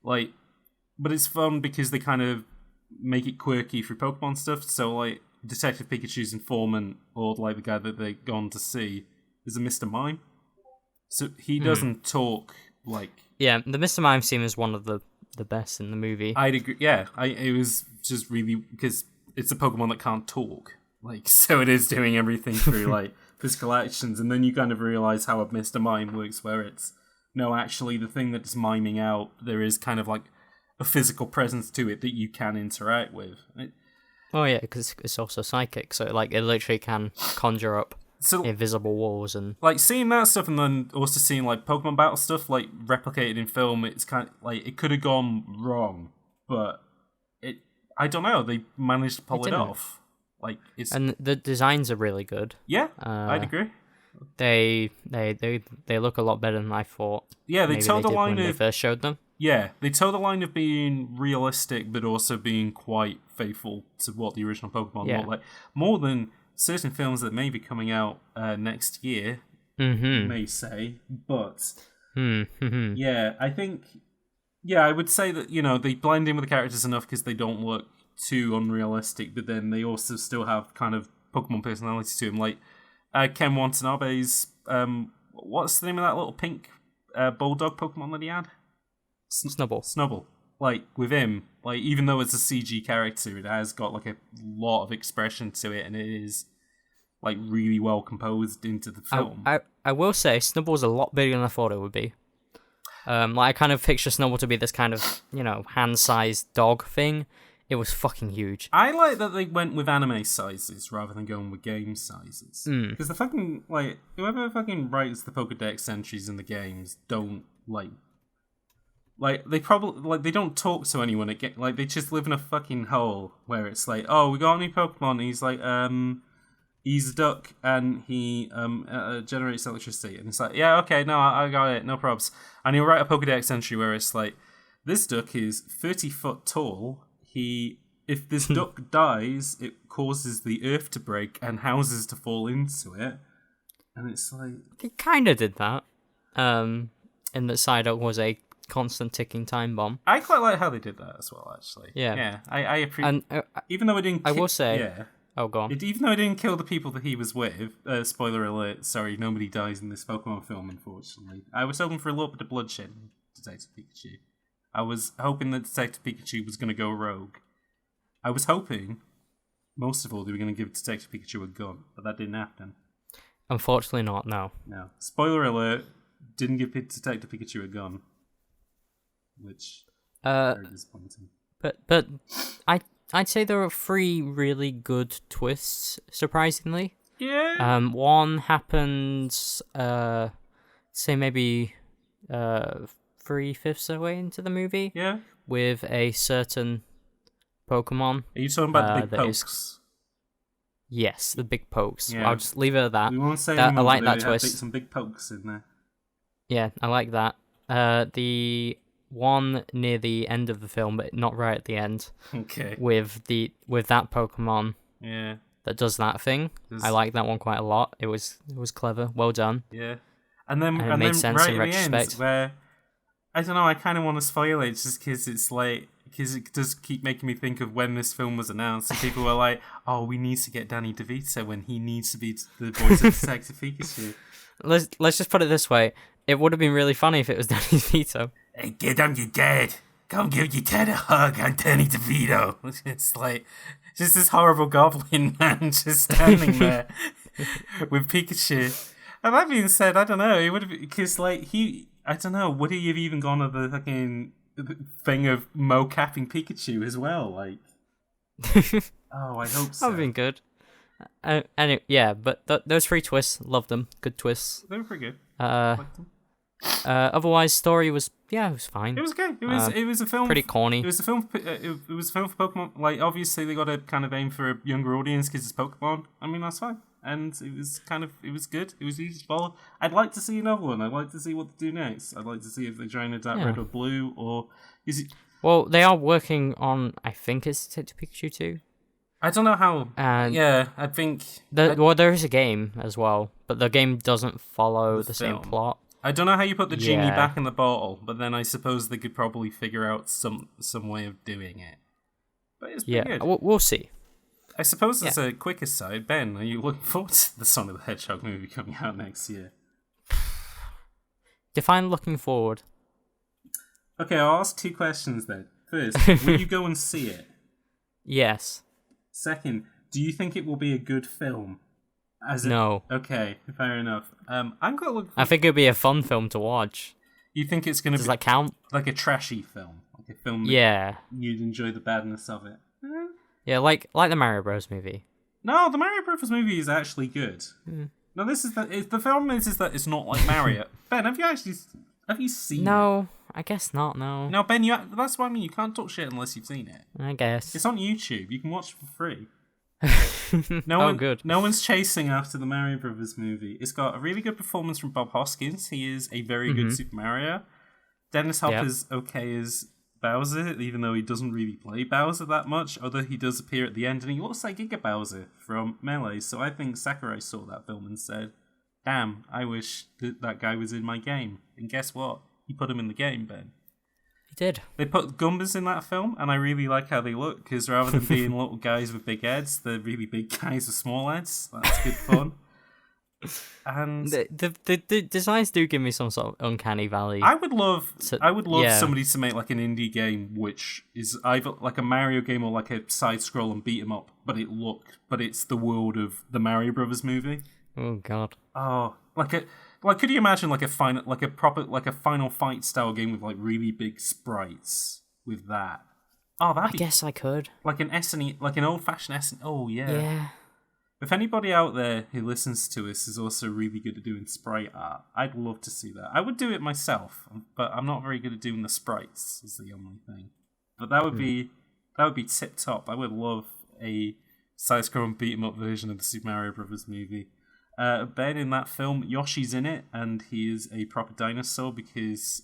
Like, but it's fun because they kind of make it quirky through Pokemon stuff. So, like, Detective Pikachu's informant, or like the guy that they've gone to see, is a Mr. Mime. So he doesn't talk like... Yeah, the Mr. Mime scene is one of the best in the movie. I'd agree. Yeah, it was just really, because it's a Pokemon that can't talk. Like, so it is doing everything through like physical actions, and then you kind of realize how a Mr. Mime works, where it's, no, actually, the thing that's miming out, there is kind of like a physical presence to it that you can interact with. Oh yeah, because it's also psychic, so like it literally can conjure up invisible walls and like seeing that stuff, and then also seeing like Pokemon battle stuff like replicated in film. It's kind of like it could have gone wrong, but I don't know. They managed to pull it off. Like and the designs are really good. Yeah, I'd agree. They look a lot better than I thought. Yeah, they toe the line when they first showed them. Yeah, they toe the line of being realistic, but also being quite faithful to what the original Pokemon looked like. More than certain films that may be coming out next year, may say. But yeah, I think I would say that they blend in with the characters enough because they don't look too unrealistic, but then they also still have kind of Pokemon personality to them, like. Ken Watanabe's, what's the name of that little pink bulldog Pokemon that he had? Snubble. Like, with him, like, even though it's a CG character, it has got, like, a lot of expression to it, and it is, like, really well composed into the film. I will say, Snubble's a lot bigger than I thought it would be. Like, I kind of picture Snubble to be this kind of, hand-sized dog thing. It was fucking huge. I like that they went with anime sizes rather than going with game sizes. Because the fucking, like, whoever fucking writes the Pokedex entries in the games don't, like, they probably, like, they don't talk to anyone again. Like, they just live in a fucking hole where it's like, oh, we got a new Pokemon. And he's like, he's a duck and he generates electricity. And it's like, yeah, okay, no, I got it, no probs. And he'll write a Pokedex entry where it's like, this duck is 30 foot tall. If this duck dies, it causes the earth to break and houses to fall into it. And it's like... They kind of did that. In that Psyduck was a constant ticking time bomb. I quite like how they did that as well, actually. Yeah. Yeah, I appreciate... even though it didn't... I will say... Yeah. Oh, go on. Even though it didn't kill the people that he was with, spoiler alert, sorry, nobody dies in this Pokemon film, unfortunately. I was hoping for a little bit of bloodshed in Detective Pikachu. I was hoping that Detective Pikachu was going to go rogue. I was hoping, most of all, they were going to give Detective Pikachu a gun, but that didn't happen. Unfortunately not, no. No. Spoiler alert, didn't give Detective Pikachu a gun. Which very disappointing. But I'd say there are 3 really good twists, surprisingly. Yeah. One happens, say maybe 3/5 away into the movie. Yeah. With a certain Pokemon. Are you talking about the big that pokes? Yes, the big pokes. Yeah. I'll just leave it at that. We won't say I anymore, like but that twist. Some big pokes in there. Yeah, I like that. The one near the end of the film, but not right at the end. Okay. With that Pokemon. Yeah. That does that thing. I like that one quite a lot. It was clever. Well done. Yeah. And then it made sense right in at the retrospect. end, where I don't know, I kind of want to spoil it just because it does keep making me think of when this film was announced. And people were like, "Oh, we need to get Danny DeVito when he needs to be the voice of Detective Pikachu." Let's just put it this way: it would have been really funny if it was Danny DeVito. Hey, kid, I'm your dad. Come give your dad a hug. I'm Danny DeVito. It's like just this horrible goblin man just standing there with Pikachu. And that being said, I don't know. It would have because I don't know. Would he have even gone to the fucking thing of mo-capping Pikachu as well? Like, oh, I hope so. That would have been good. Anyway, yeah, but those 3 twists, loved them. Good twists. They were pretty good. Otherwise, story was fine. It was good. It was a film. Pretty corny. It was a film. It was a film for Pokemon. Like, obviously, they got to kind of aim for a younger audience because it's Pokemon. I mean, that's fine. And it was good. It was easy to follow. I'd like to see another one. I'd like to see what they do next. I'd like to see if they try and adapt Red or Blue, or is it? Well, they are working on. I think it's Detective Pikachu 2. I don't know how. Yeah, I think. There is a game as well, but the game doesn't follow the same plot. I don't know how you put the genie back in the bottle, but then I suppose they could probably figure out some way of doing it. But it's pretty good. We'll see. I suppose as a quick aside, Ben, are you looking forward to the Sonic the Hedgehog movie coming out next year? Define looking forward. Okay, I'll ask 2 questions then. First, will you go and see it? Yes. Second, do you think it will be a good film? No. Okay, fair enough. I'm gonna look. I think it'll be a fun film to watch. You think it's gonna Does that count? Like a trashy film, like a film? Yeah. You'd enjoy the badness of it. Yeah, like the Mario Bros. Movie. No, the Mario Bros. Movie is actually good. No, this is the film is that it's not like Mario. Ben, have you seen? No, I guess not. No. No, Ben, that's what I mean. You can't talk shit unless you've seen it. I guess It's on YouTube. You can watch it for free. Good. No one's chasing after the Mario Brothers movie. It's got a really good performance from Bob Hoskins. He is a very good Super Mario. Dennis Hopper's okay as Bowser, even though he doesn't really play Bowser that much, although he does appear at the end, and he looks like Giga Bowser from Melee. So I think Sakurai saw that film and said, "Damn, I wish that guy was in my game." And guess what? He put him in the game, Ben. He did. They put Goombas in that film, and I really like how they look, because rather than being little guys with big heads, they're really big guys with small heads. That's good fun. And the designs do give me some sort of uncanny valley. I would love somebody to make like an indie game which is either like a Mario game or like a side scroll and beat 'em up, but it's the world of the Mario Brothers movie. Oh god. Oh, could you imagine like a Final Fight style game with like really big sprites with that? Oh, I guess I could. Like an SNES, like an old-fashioned SNES. Oh yeah. Yeah. If anybody out there who listens to us is also really good at doing sprite art, I'd love to see that. I would do it myself, but I'm not very good at doing the sprites. Is the only thing. But that would be tip top. I would love a side-scrolling beat 'em up version of the Super Mario Brothers movie. Ben, in that film, Yoshi's in it, and he is a proper dinosaur because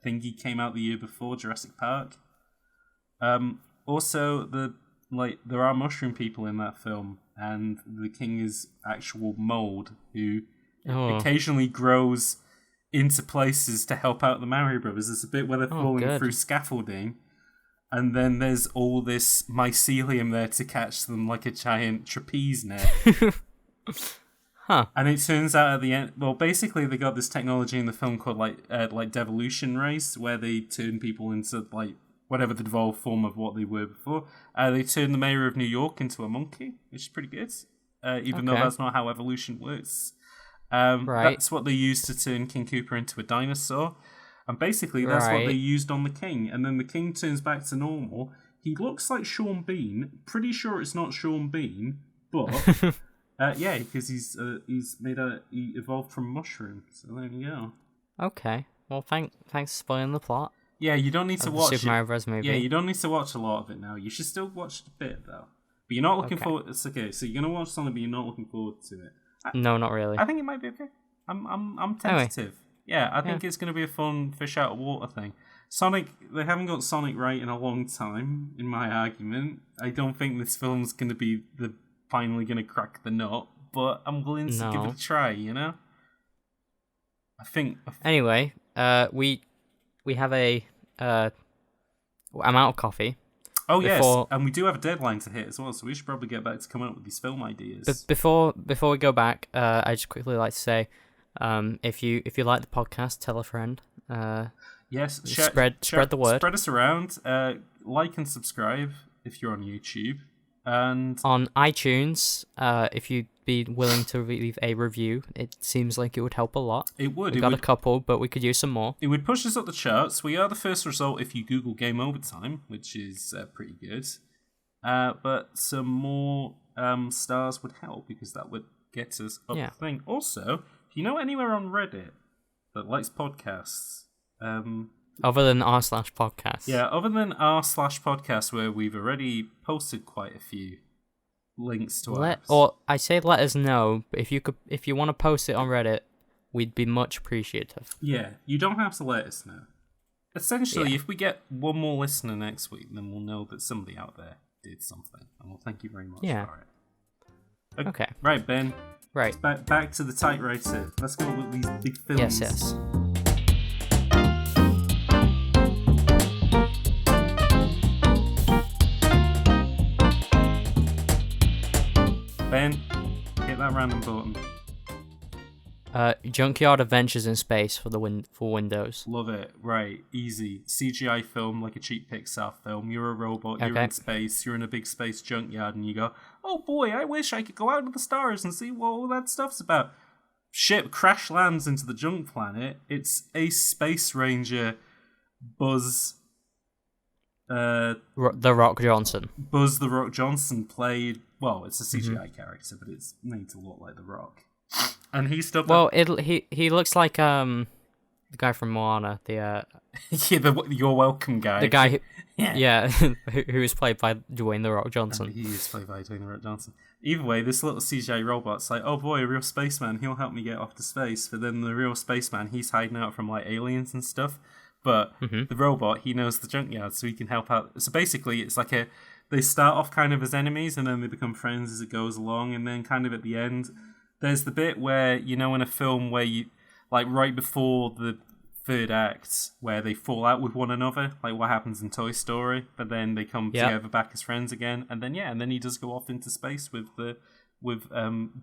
Thingy came out the year before, Jurassic Park. Also, there are mushroom people in that film, and the king is actual mold who occasionally grows into places to help out the Mario Brothers. There's a bit where they're falling through scaffolding, and then there's all this mycelium there to catch them like a giant trapeze net. Huh. And it turns out at the end, well, basically they got this technology in the film called like devolution race, where they turn people into like whatever the devolved form of what they were before. They turned the mayor of New York into a monkey, which is pretty good, even though that's not how evolution works. That's what they used to turn King Koopa into a dinosaur. And basically that's what they used on the king. And then the king turns back to normal. He looks like Sean Bean. Pretty sure it's not Sean Bean, but Yeah, because he evolved from mushroom. So there you go. Okay. Well, thanks for spoiling the plot. Yeah, you don't need to watch Super Mario Bros. Movie. Yeah, you don't need to watch a lot of it now. You should still watch a bit though. But you're not looking forward. It's okay. So you're gonna watch something, but you're not looking forward to it. No, not really. I think it might be okay. I'm tentative. Anyway. Yeah, I think it's gonna be a fun fish out of water thing. Sonic, they haven't got Sonic right in a long time. In my argument, I don't think this film's gonna be finally gonna crack the nut. But I'm willing to give it a try. You know. I think. Anyway, we have a. I'm out of coffee. Oh yes, and we do have a deadline to hit as well, so we should probably get back to coming up with these film ideas. But before we go back, I just quickly like to say, if you like the podcast, tell a friend. Yes, spread the word. Spread us around. Like and subscribe if you're on YouTube, and on iTunes. If you'd be willing to leave a review, it seems like it would help a lot. It would. We got a couple, but we could use some more. It would push us up the charts. We are the first result if you Google Game Overtime, which is pretty good. But some more stars would help because that would get us up the thing. Also, if you know anywhere on Reddit that likes podcasts, other than r/podcast. Yeah, other than r/podcast, where we've already posted quite a few links to our or I say let us know, but if you want to post it on Reddit, we'd be much appreciative. Yeah, you don't have to let us know. Essentially, if we get one more listener next week, then we'll know that somebody out there did something, and we'll thank you very much for it. Okay. Right, Ben. Right. Back to the typewriter. Let's go with these big films. Yes. Ben, hit that random button. Junkyard Adventures in Space for Windows. Love it. Right, easy. CGI film, like a cheap Pixar film. You're a robot, you're in space, you're in a big space junkyard, and you go, oh boy, I wish I could go out to the stars and see what all that stuff's about. Ship crash lands into the junk planet. It's a Space Ranger, Buzz... The Rock Johnson. Buzz the Rock Johnson played... Well, it's a CGI character, but it's made to look like The Rock. And he's still... Well, he looks like the guy from Moana, the You're Welcome guy. The guy who is played by Dwayne The Rock Johnson. He is played by Dwayne The Rock Johnson. Either way, this little CGI robot's like, oh boy, a real spaceman, he'll help me get off to space. But then the real spaceman, he's hiding out from like aliens and stuff. But the robot, he knows the junkyard, so he can help out. So basically, it's like they start off kind of as enemies, and then they become friends as it goes along. And then kind of at the end, there's the bit where, you know, in a film where you, like right before the third act, where they fall out with one another, like what happens in Toy Story, but then they come together back as friends again. And then he does go off into space with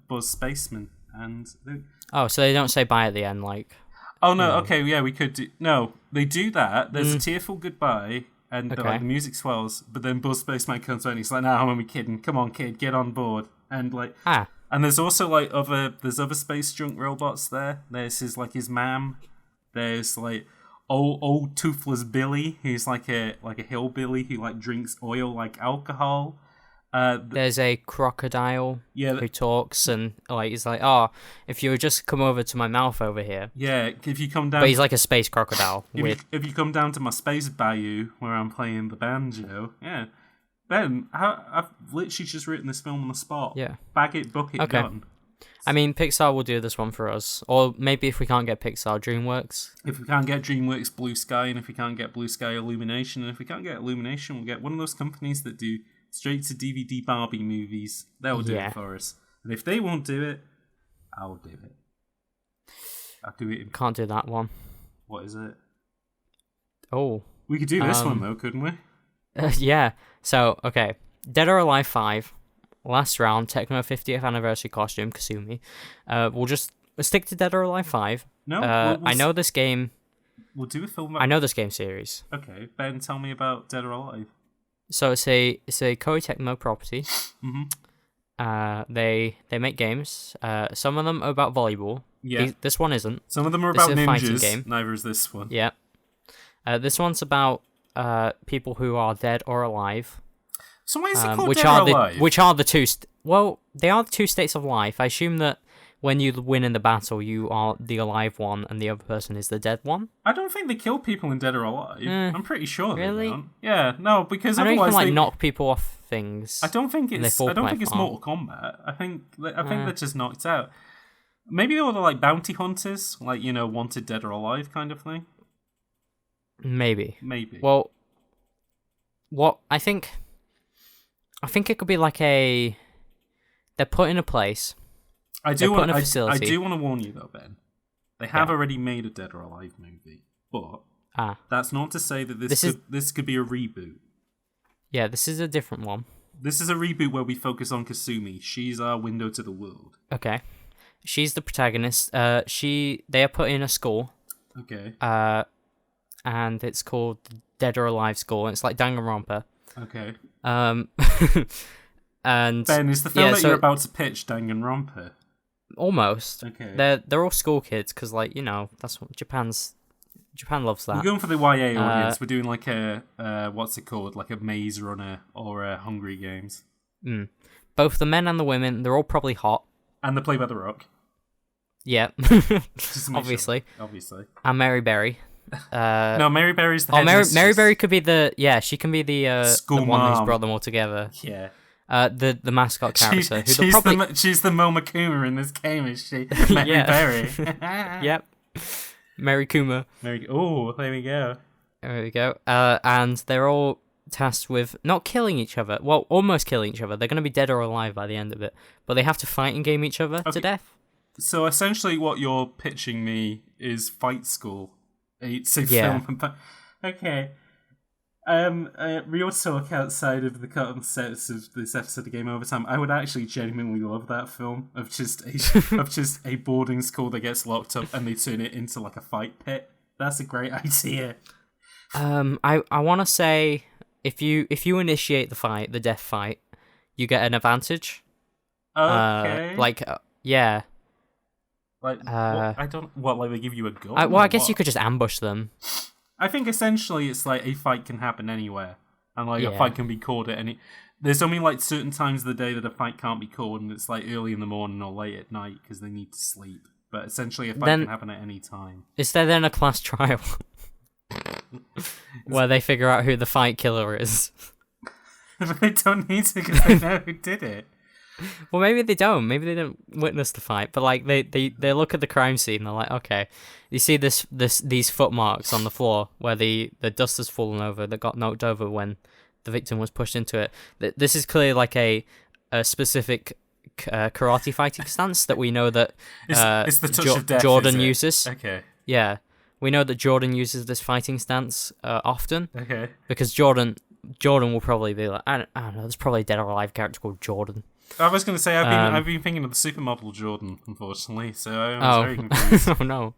Buzz Spaceman. And so they don't say bye at the end, like... Oh, no, okay, yeah, we could do... No, they do that. There's a tearful goodbye, and the music swells, but then Buzz Spaceman comes out and he's like, nah, I'm only kidding. Come on, kid, get on board. And, like... And there's also, like, other space junk robots there. There's his mam. There's, like, old toothless Billy, who's, like a hillbilly who, like, drinks oil like alcohol. There's a crocodile who talks and like he's like, oh, if you would just come over to my mouth over here. Yeah, if you come down. But he's like a space crocodile. If you come down to my space bayou where I'm playing the banjo, Ben, I've literally just written this film on the spot. Yeah. Bag it, book it, done. I mean, Pixar will do this one for us, or maybe if we can't get Pixar, DreamWorks. If we can't get DreamWorks, Blue Sky, and if we can't get Blue Sky, Illumination, and if we can't get Illumination, we'll get one of those companies that do straight to DVD Barbie movies. They'll do it for us. And if they won't do it, I'll do it. I'll do it. Can't do that one. What is it? Oh. We could do this one, though, couldn't we? Yeah. So, okay. Dead or Alive 5. Last round. Tecmo 50th anniversary costume. Kasumi. We'll stick to Dead or Alive 5. No. I know this game. We'll do a film. I know this game series. Okay. Ben, tell me about Dead or Alive. So it's a Koei Tecmo property. They make games. Some of them are about volleyball. Yeah. This one isn't. Some of them are about ninjas. Game. Neither is this one. Yeah. This one's about people who are dead or alive. So why is it called Dead or Alive? Which are the Well, they are the two states of life. I assume that when you win in the battle, you are the alive one, and the other person is the dead one. I don't think they kill people in Dead or Alive. I'm pretty sure really? they don't. Yeah, no, because I know you otherwise can knock people off things. I don't think it's Mortal Kombat. I think they're just knocked out. Maybe they were like bounty hunters, like wanted dead or alive kind of thing. Maybe. Well, what I think it could be like they're put in a place. I do want to warn you though, Ben. They have already made a Dead or Alive movie, but that's not to say that this could be a reboot. Yeah, this is a different one. This is a reboot where we focus on Kasumi. She's our window to the world. Okay. She's the protagonist. They are put in a school. Okay. And it's called Dead or Alive School. And it's like Danganronpa. Okay. And Ben, is the film that you're about to pitch Danganronpa? Almost. Okay. They're all school kids because that's what Japan loves that. We're going for the YA audience. We're doing like a what's it called? Like a Maze Runner or a Hungry Games. Both the men and the women, they're all probably hot. And they're played by The Rock. Yeah. Obviously. Sure. Obviously. And Mary Berry. No, Mary Berry's the head Mary Berry could be she can be the school one mom who's brought them all together. Yeah. The mascot character. She's the Mo Makuma in this game, is she? Mary Berry. Yep. Mary Kuma. Oh, there we go. There we go. And they're all tasked with not killing each other. Well, almost killing each other. They're going to be dead or alive by the end of it. But they have to fight and game each other to death. So essentially what you're pitching me is Fight School. Film. Okay. Real talk outside of the concepts of this episode of Game Overtime, I would actually genuinely love that film of just a boarding school that gets locked up and they turn it into like a fight pit. That's a great idea. I want to say if you initiate the death fight, you get an advantage. Okay. Yeah. Like they give you a gun? I guess you could just ambush them. I think essentially it's like a fight can happen anywhere, and a fight can be called at any. There's only like certain times of the day that a fight can't be called, and it's like early in the morning or late at night because they need to sleep. But essentially, a fight can happen at any time. Is there then a class trial where they figure out who the fight killer is? But they don't need to because they know who did it. Well, maybe they don't. Maybe they don't witness the fight. But like they look at the crime scene. They're like, okay, you see these footmarks on the floor where the dust has fallen over that got knocked over when the victim was pushed into it. This is clearly like a specific karate fighting stance that we know that it's the touch of death, Jordan uses. Okay. Yeah, we know that Jordan uses this fighting stance often. Okay. Because Jordan will probably be like, I don't know. There's probably a Dead or Alive character called Jordan. I was going to say I've been thinking of the supermodel Jordan, unfortunately. So I was very confused. Oh no.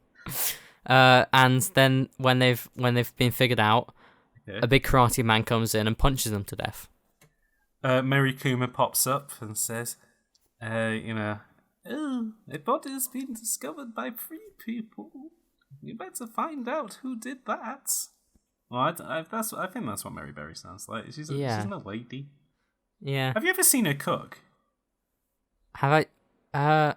And then when they've been figured out, a big karate man comes in and punches them to death. Mary Kuma pops up and says, a body has been discovered by 3 people. You better find out who did that. Well, I think that's what Mary Berry sounds like. She's a lady. Yeah. Have you ever seen her cook? Have I?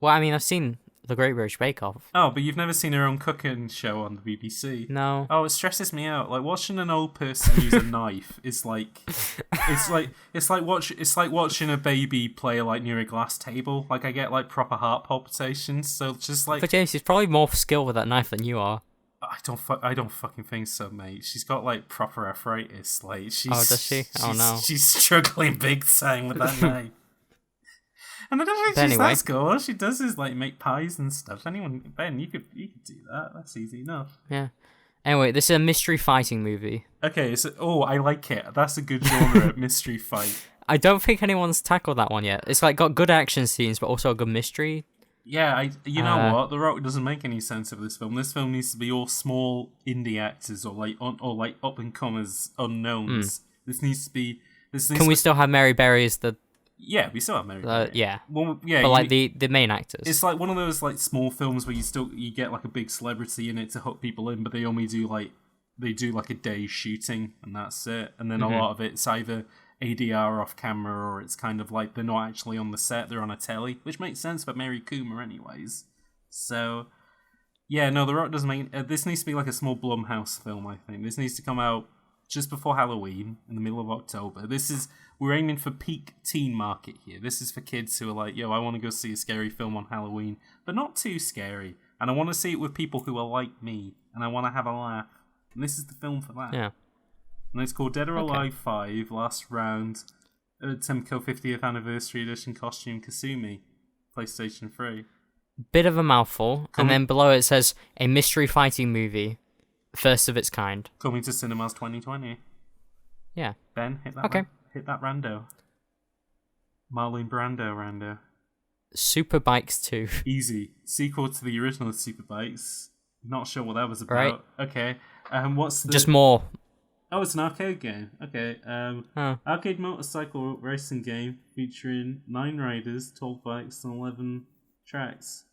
Well, I mean, I've seen The Great British Bake Off. Oh, but you've never seen her own cooking show on the BBC? No. Oh, it stresses me out. Like watching an old person use a knife is like, it's like watching a baby play like near a glass table. Like I get like proper heart palpitations. So just like. But James, she's probably more skilled with that knife than you are. I don't fucking think so, mate. She's got like proper arthritis. Like she's. Oh, does she? Oh no. She's struggling big time with that knife. And I don't think she's that skilled. All she does is like make pies and stuff. Ben, you could do that. That's easy enough. Yeah. Anyway, this is a mystery fighting movie. Okay, so I like it. That's a good genre, mystery fight. I don't think anyone's tackled that one yet. It's like got good action scenes, but also a good mystery. Yeah, you know what? The Rock doesn't make any sense of this film. This film needs to be all small indie actors or like up and comers, unknowns. This needs to be. Can we still have Mary Berry as the? Yeah, we still have Mary Berry. Yeah. Well, yeah. But like the main actors. It's like one of those like small films where you get like a big celebrity in it to hook people in, but they only do like a day shooting and that's it. And then a lot of it's either ADR off camera, or it's kind of like they're not actually on the set, they're on a telly, which makes sense for Mary Coomer anyways. So, yeah, no, The Rock doesn't make... this needs to be like a small Blumhouse film, I think. This needs to come out just before Halloween, in the middle of October. We're aiming for peak teen market here. This is for kids who are like, yo, I want to go see a scary film on Halloween, but not too scary. And I want to see it with people who are like me, and I want to have a laugh. And this is the film for that. Yeah. And it's called Dead or Alive 5, Last Round, Temco 50th Anniversary Edition Costume Kasumi, PlayStation 3. Bit of a mouthful, and then below it says, a mystery fighting movie, first of its kind. Coming to cinemas 2020. Yeah. Ben, hit that hit that rando. Marlon Brando rando. Superbikes 2. Easy. Sequel to the original Superbikes. Not sure what that was about. Right. Okay. What's the... Just more. Oh, it's an arcade game. Okay. Arcade motorcycle racing game featuring 9 riders, 12 bikes, and 11 tracks.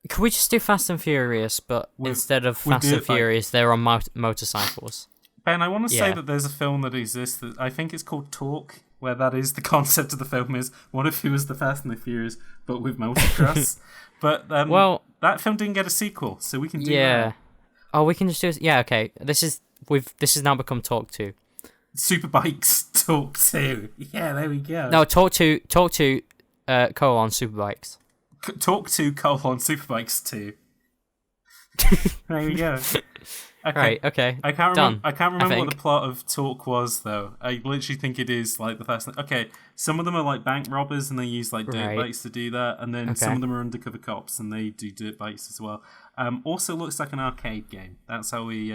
Could we just do Fast and Furious, but instead of Fast and Furious, they're on motorcycles? Ben, I want to say that there's a film that exists that I think it's called Talk, where that is the concept of the film is what if it was the Fast and the Furious, but with motocross? But that film didn't get a sequel, so we can do that. Oh, we can just do it. Yeah, okay. This has now become Talk 2. Superbikes Talk 2. Yeah, there we go. No, Talk 2, colon, Superbikes. Talk 2, colon, Superbikes 2. There we go. Okay. Right, okay. I can't remember what the plot of Talk was, though. I literally think it is like the Fast... Okay, some of them are like bank robbers and they use like dirt bikes to do that, and then some of them are undercover cops and they do dirt bikes as well. Also looks like an arcade game. That's how we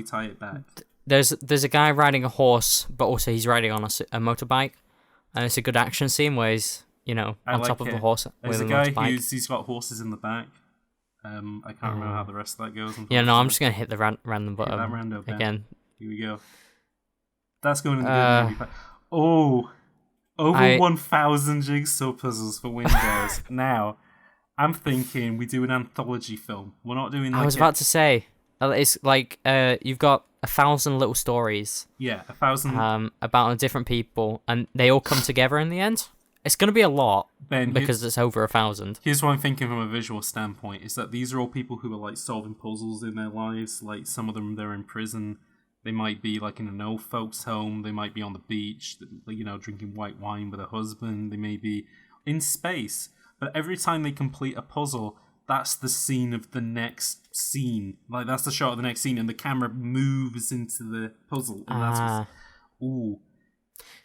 tie it back. There's a guy riding a horse, but also he's riding on a motorbike, and it's a good action scene where he's, on top of a horse with a motorbike. There's a guy he's got horses in the back. I can't remember how the rest of that goes. Yeah, no, I'm just gonna hit the random button again. Here we go. That's going in the good movie. Oh, over 1,000 jigsaw puzzles for Windows. Now, I'm thinking we do an anthology film. We're not doing. I was about to say it's like you've got 1,000 little stories. Yeah, 1,000 about different people, and they all come together in the end. It's going to be a lot, Ben, because it's over 1,000. Here's what I'm thinking from a visual standpoint, is that these are all people who are like solving puzzles in their lives. Like some of them, they're in prison. They might be like in an old folks' home. They might be on the beach, drinking white wine with a husband. They may be in space. But every time they complete a puzzle, that's the scene of the next scene. Like that's the shot of the next scene, and the camera moves into the puzzle. And that's ooh.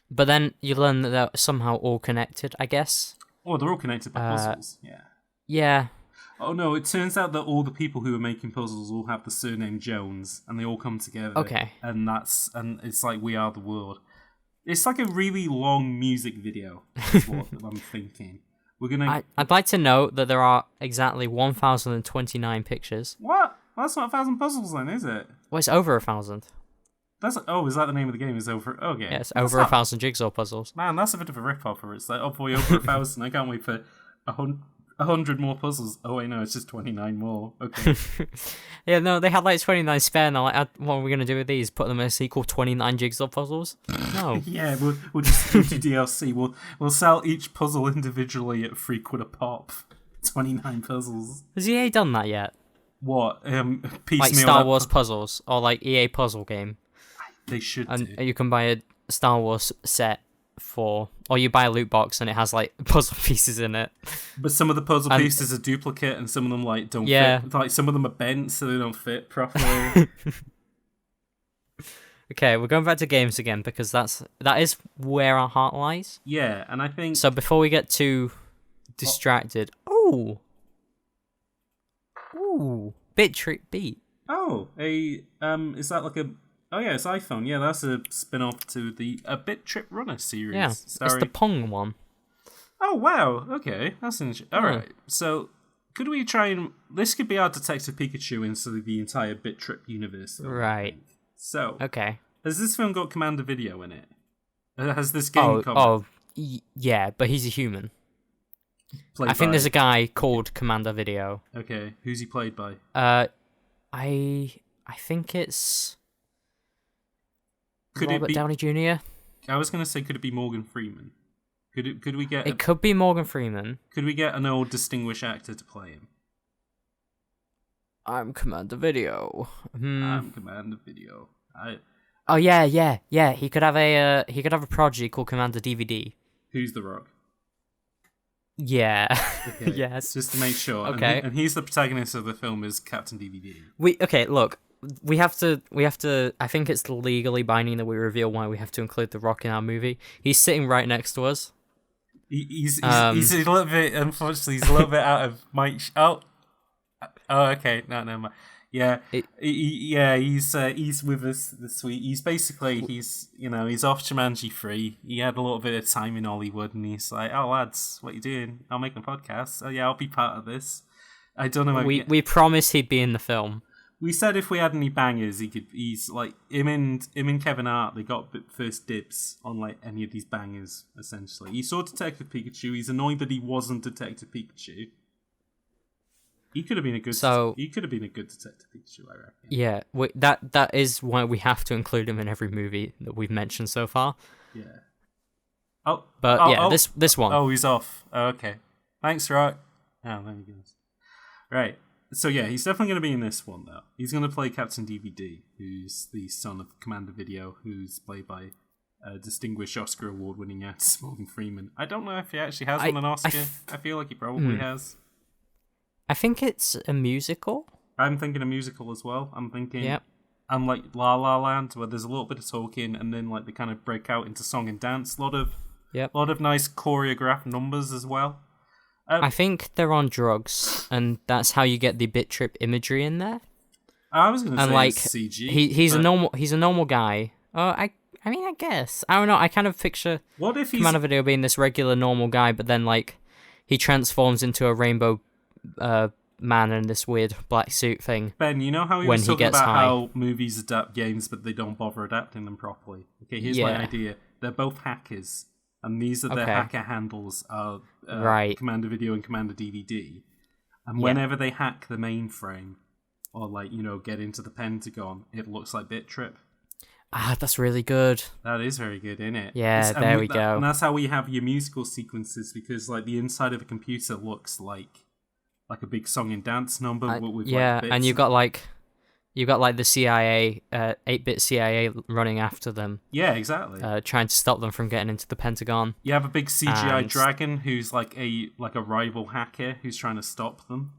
But then you learn that they're somehow all connected, I guess. Oh, they're all connected by puzzles, yeah. Yeah. Oh no, it turns out that all the people who are making puzzles all have the surname Jones, and they all come together. Okay. And it's like We Are the World. It's like a really long music video, is what I'm thinking. I'd like to note that there are exactly 1,029 pictures. What? That's not 1,000 puzzles then, is it? Well, it's over 1,000. Is that the name of the game? Is over? Okay. Yeah, it's over 1,000 jigsaw puzzles. Man, that's a bit of a rip-off. It's like, oh boy, over 1,000. I can't wait for 100 more puzzles. Oh wait, no, it's just 29 more. Okay. Yeah, no, they had like 29 spare. And I'm like, what are we gonna do with these? Put them in a sequel? 29 jigsaw puzzles? No. Yeah, we'll just do DLC. We'll sell each puzzle individually at £3 a pop. 29 puzzles. Has EA done that yet? What? Piecemeal like Star Wars puzzles or like EA puzzle game. They should. And you can buy a Star Wars set or you buy a loot box and it has like puzzle pieces in it. But some of the puzzle pieces are duplicate, and some of them like don't fit. Like some of them are bent, so they don't fit properly. Okay, we're going back to games again because that is where our heart lies. Yeah, and I think so. Before we get too distracted, ooh, Bit Trip Beat. Oh, is that like a? Oh yeah, it's iPhone. Yeah, that's a spin-off to the Bit Trip Runner series. Yeah, it's the Pong one. Oh wow, okay, that's interesting. All right, so could we try and this could be our Detective Pikachu into the entire Bit Trip universe? Right. So okay, has this film got Commander Video in it? Has this game come? Yeah, but he's a human. I think there's a guy called Commander Video. Okay, who's he played by? I think it's Robert Downey Jr. gonna say, could it be Morgan Freeman? Could we get? It could be Morgan Freeman. Could we get an old distinguished actor to play him? I'm Commander Video. I'm Commander Video. Oh yeah. He could have a prodigy called Commander DVD. Who's The Rock? Yeah. Okay. Yes. Just to make sure. Okay. And he's the protagonist of the film is Captain DVD. Look, we have to. I think it's legally binding that we reveal why we have to include The Rock in our movie. He's sitting right next to us. He's a little bit. Unfortunately, he's a little bit out of my. Oh, okay. No, never mind. Yeah, he's with us this week. He's off Jumanji 3. He had a little bit of time in Hollywood, and he's like, "Oh lads, what you doing? I'm making a podcast. Oh yeah, I'll be part of this." I don't know. We promised he'd be in the film. We said if we had any bangers, he could. He's like him and Kevin Hart. They got first dibs on like any of these bangers. Essentially, he saw Detective Pikachu. He's annoyed that he wasn't Detective Pikachu. He could have been a good. He could have been a good Detective Pikachu, I reckon. Yeah, that is why we have to include him in every movie that we've mentioned so far. Yeah. This one. Oh, he's off. Oh, okay. Thanks, Rock. Oh, there he goes. Right. So yeah, he's definitely going to be in this one though. He's going to play Captain DVD, who's the son of Commander Video, who's played by distinguished Oscar award-winning actor Morgan Freeman. I don't know if he actually has won an Oscar. I feel like he probably has. I think it's a musical. I'm thinking a musical as well. I'm thinking, I'm like La La Land, where there's a little bit of talking, and then like they kind of break out into song and dance. A lot of nice choreographed numbers as well. I think they're on drugs, and that's how you get the bit trip imagery in there. I was going to say like, it's CG. He's a normal guy. Oh, I mean, I guess I don't know. I kind of picture Commander Video being this regular normal guy, but then like he transforms into a rainbow man in this weird black suit thing. Ben, you know how he was talking about how movies adapt games, but they don't bother adapting them properly? Okay, here's my idea. They're both hackers, and these are their hacker handles are Commander Video and Commander DVD. And whenever they hack the mainframe, or like, get into the Pentagon, it looks like BitTrip. Ah, that's really good. That is very good, isn't it? Yeah, there we go. And that's how we have your musical sequences, because like the inside of a computer looks like a big song and dance number with like bits. And you got like the CIA, 8-bit CIA running after them. Yeah, exactly. Trying to stop them from getting into the Pentagon. You have a big CGI dragon who's like a rival hacker who's trying to stop them.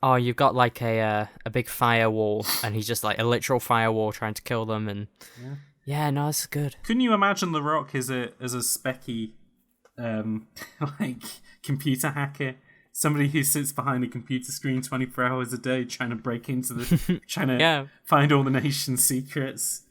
Oh, you've got like a big firewall, and he's just like a literal firewall trying to kill them. And no, that's good. Couldn't you imagine The Rock as a specky, like computer hacker? Somebody who sits behind a computer screen 24 hours a day trying to break into trying to find all the nation's secrets,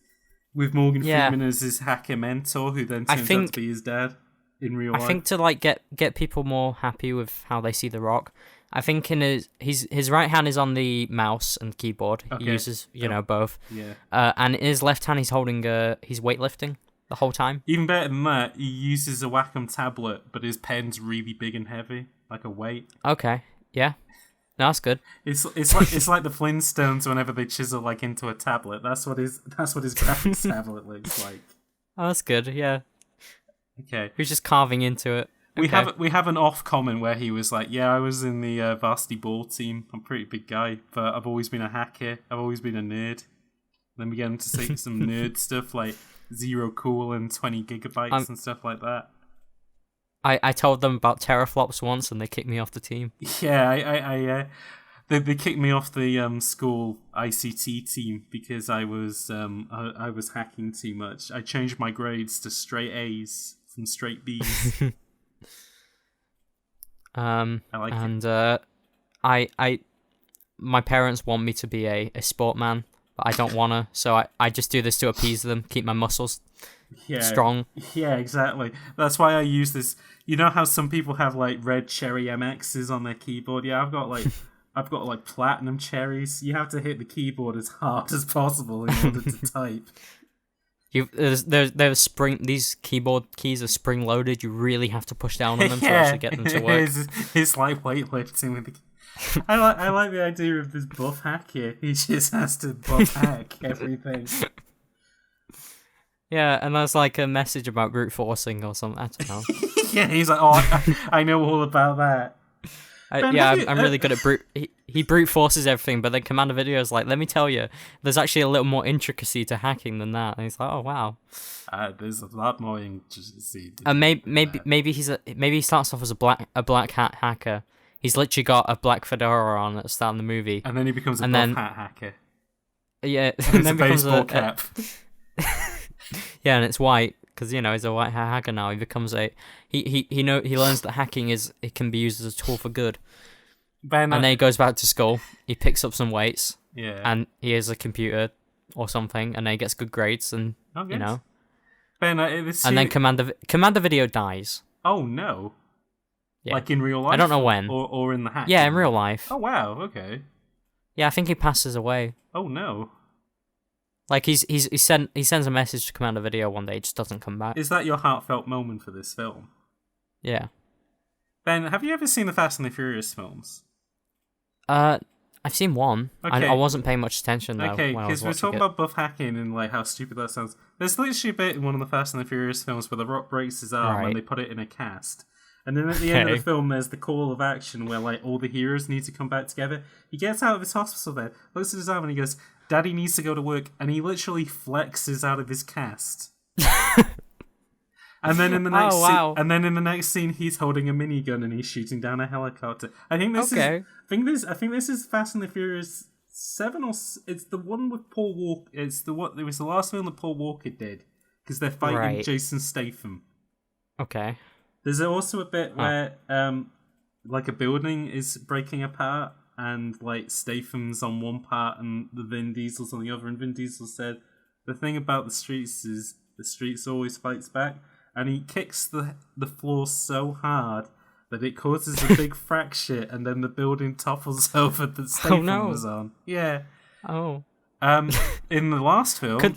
with Morgan Freeman as his hacker mentor, who then turns out to be his dad in real life. I think to like get people more happy with how they see The Rock, I think in his right hand is on the mouse and keyboard. Okay. He uses both. Yeah. And in his left hand he's holding he's weightlifting the whole time. Even better than that, he uses a Wacom tablet, but his pen's really big and heavy. Like a weight. Okay. Yeah. No, that's good. It's like the Flintstones whenever they chisel like into a tablet. That's what his graphics tablet looks like. Oh, that's good. Yeah. Okay. He's just carving into it. Okay. We have an off comment where he was like, "Yeah, I was in the varsity ball team. I'm a pretty big guy, but I've always been a hacker. I've always been a nerd." Then we get him to say some nerd stuff like zero cool and 20 gigabytes and stuff like that. I told them about teraflops once, and they kicked me off the team. Yeah, they kicked me off the school ICT team because I was hacking too much. I changed my grades to straight A's from straight B's. I like it. My parents want me to be a sport man, but I don't wanna. So I just do this to appease them, keep my muscles strong. Yeah, exactly. That's why I use this. You know how some people have like red cherry MXs on their keyboard? Yeah, I've got like platinum cherries. You have to hit the keyboard as hard as possible in order to type. There's spring. These keyboard keys are spring loaded. You really have to push down on them to actually get them to work. It's like weightlifting with the. I like the idea of this buff hack here. He just has to buff hack everything. Yeah, and there's like a message about brute forcing or something. I don't know. Yeah, he's like, oh, I know all about that. I'm really good at brute. He brute forces everything, but then Commander Video is like, let me tell you, there's actually a little more intricacy to hacking than that. And he's like, oh wow. There's a lot more intricacy. And maybe he starts off as a black hat hacker. He's literally got a black fedora on at the start of the movie, and then he becomes a buff hat hacker. Yeah, and then becomes a baseball cap. Yeah, and it's white because he's a white hat hacker now. He becomes he learns that hacking it can be used as a tool for good. And then he goes back to school. He picks up some weights. Yeah. And he has a computer or something, and then he gets good grades, and Ben, and then Commander Video dies. Oh no. Yeah. Like in real life? I don't know when. Or in the hack? Yeah, in real life. Oh wow, okay. Yeah, I think he passes away. Oh no. Like he sends a message to Commander Video one day, it just doesn't come back. Is that your heartfelt moment for this film? Yeah. Ben, have you ever seen the Fast and the Furious films? I've seen one. Okay. I wasn't paying much attention though. Okay, because we're talking about buff hacking and like how stupid that sounds. There's literally a bit in one of the Fast and the Furious films where The Rock breaks his arm and they put it in a cast. And then at the end of the film, there's the call of action where like all the heroes need to come back together. He gets out of his hospital bed, looks at his arm, and he goes, "Daddy needs to go to work," and he literally flexes out of his cast. And then in the next scene, he's holding a minigun and he's shooting down a helicopter. I think this is Fast and the Furious 7 or it's the one with Paul Walker. It was the last film that Paul Walker did because they're fighting Jason Statham. Okay. There's also a bit where like a building is breaking apart and like Statham's on one part and the Vin Diesel's on the other, and Vin Diesel said the thing about the streets is the streets always fights back, and he kicks the floor so hard that it causes a big fracture and then the building topples over that Statham was on. Yeah. Oh. In the last film,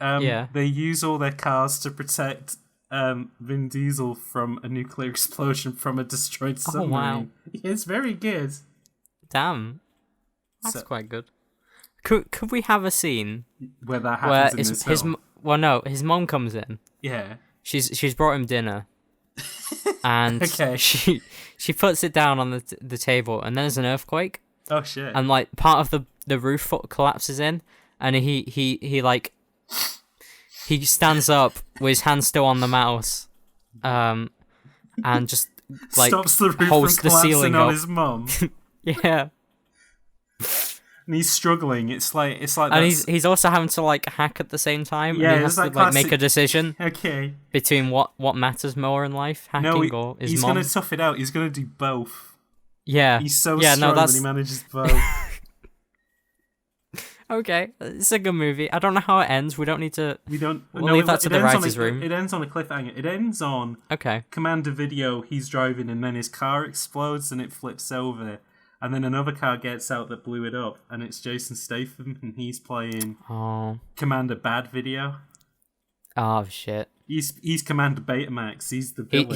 they use all their cars to protect Vin Diesel from a nuclear explosion from a destroyed submarine. Oh, wow. It's very good. Damn. That's quite good. Could we have a scene where that happens in this film? His mom comes in. Yeah. She's brought him dinner. And she puts it down on the table, and then there's an earthquake. Oh shit. And like part of the roof collapses in, and he stands up with his hand still on the mouse, and just like stops the roof holds from the ceiling on up. His mum. Yeah. And he's struggling. It's like, and he's also having to like hack at the same time. Yeah, and he has to like make a decision. Okay. Between what matters more in life, hacking or his he's mom. Gonna tough it out. He's gonna do both. Yeah. He's so strong that he manages both. Okay, it's a good movie. I don't know how it ends. We don't need to. We'll leave that to the writers' room. It ends on a cliffhanger. It ends on Commander Video. He's driving, and then his car explodes, and it flips over, and then another car gets out that blew it up, and it's Jason Statham, and he's playing Commander Bad Video. Oh shit! He's Commander Betamax. He's the villain.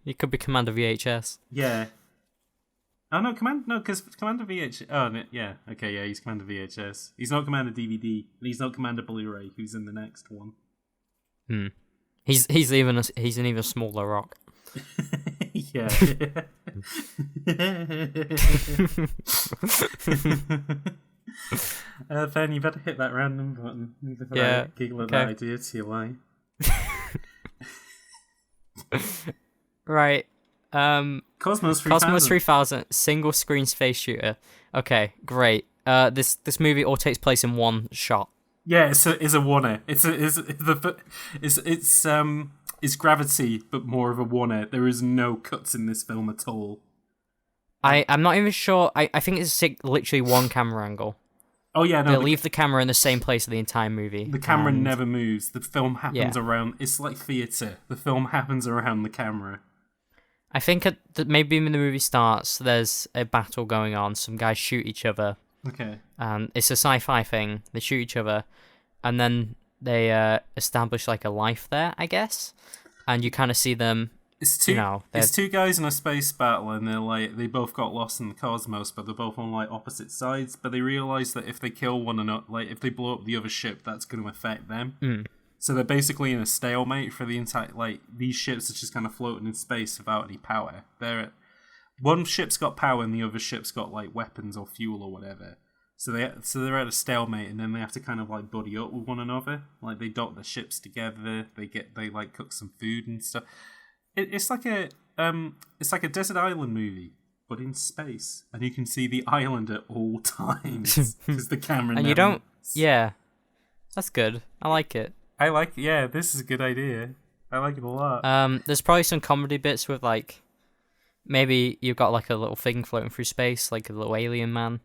He could be Commander VHS. Yeah. Oh no, because Commander VHS. Oh no, yeah, okay, yeah, he's Commander VHS. He's not Commander DVD, and he's not Commander Blu-ray, who's in the next one. He's an even smaller rock. Yeah. Ben, you better hit that random button. Yeah. Giggle at that idea to your line. Right. Cosmos 3000 single screen space shooter. Okay, great. This movie all takes place in one shot. Yeah, it's a oneer. It's Gravity, but more of a oneer. There is no cuts in this film at all. I'm not even sure. I think it's literally one camera angle. Oh yeah, no. They leave the camera in the same place the entire movie. The camera never moves. The film happens around. It's like theatre. The film happens around the camera. I think maybe when the movie starts, there's a battle going on. Some guys shoot each other. Okay. It's a sci-fi thing. They shoot each other, and then they establish like a life there, I guess. And you kind of see them. It's two guys in a space battle, and they both got lost in the cosmos, but they're both on like opposite sides. But they realize that if they kill one another, like if they blow up the other ship, that's going to affect them. So they're basically in a stalemate for the entire. Like these ships are just kind of floating in space without any power. One ship's got power and the other ship's got like weapons or fuel or whatever. So they're at a stalemate, and then they have to kind of like buddy up with one another. Like they dock the ships together. They like cook some food and stuff. It's like a desert island movie, but in space, and you can see the island at all times because the camera. And you don't. Yeah, that's good. I like it. Yeah, this is a good idea. I like it a lot. There's probably some comedy bits with like, maybe you've got like a little thing floating through space, like a little alien man.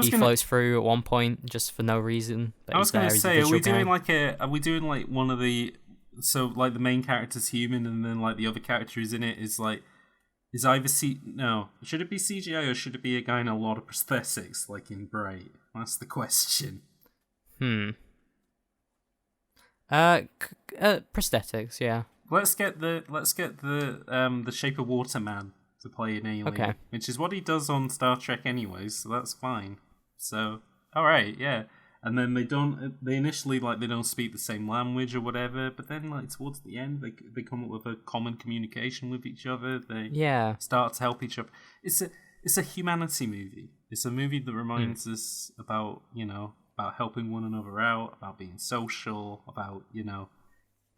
He floats through at one point just for no reason. But I was going to say, are we doing like one of the, so like the main character's human and then like the other characters in it is either should it be CGI or should it be a guy in a lot of prosthetics like in Bright? That's the question. Prosthetics, yeah. Let's get the Shape of Water man to play an alien, which is what he does on Star Trek anyways, so that's fine. So, alright, yeah. And then they initially, like, they don't speak the same language or whatever, but then, like, towards the end, they come up with a common communication with each other, they start to help each other. It's a humanity movie. It's a movie that reminds us about, about helping one another out, about being social, about,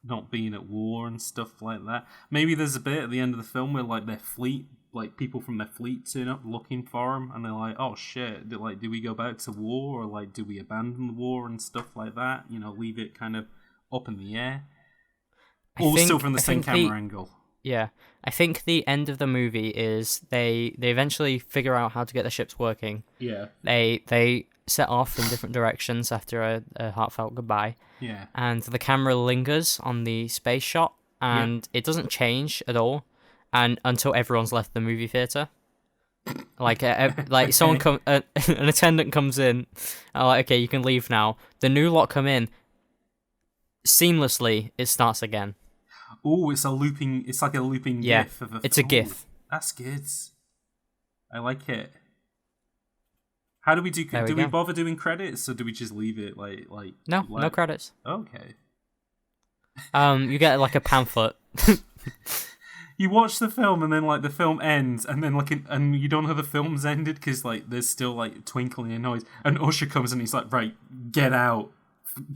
not being at war and stuff like that. Maybe there's a bit at the end of the film where like their fleet, like people from their fleet turn up looking for them, and they're like, "Oh shit! Do we go back to war, or like do we abandon the war and stuff like that? Leave it kind of up in the air." Still from the same camera angle. Yeah, I think the end of the movie is they eventually figure out how to get the ships working. Yeah. They set off in different directions after a heartfelt goodbye. Yeah. And the camera lingers on the space shot, and it doesn't change at all, and until everyone's left the movie theater. Like someone an attendant comes in, like, okay, you can leave now. The new lot come in. Seamlessly, it starts again. Oh, it's like a looping GIF of a. It's a GIF. That's good. I like it. How do we do? Do we bother doing credits, or do we just leave it like? No credits. Okay. You get like a pamphlet. You watch the film, and then like the film ends, and then and you don't know the film's ended because like there's still like twinkling and noise. And Usher comes and he's like, "Right, get out.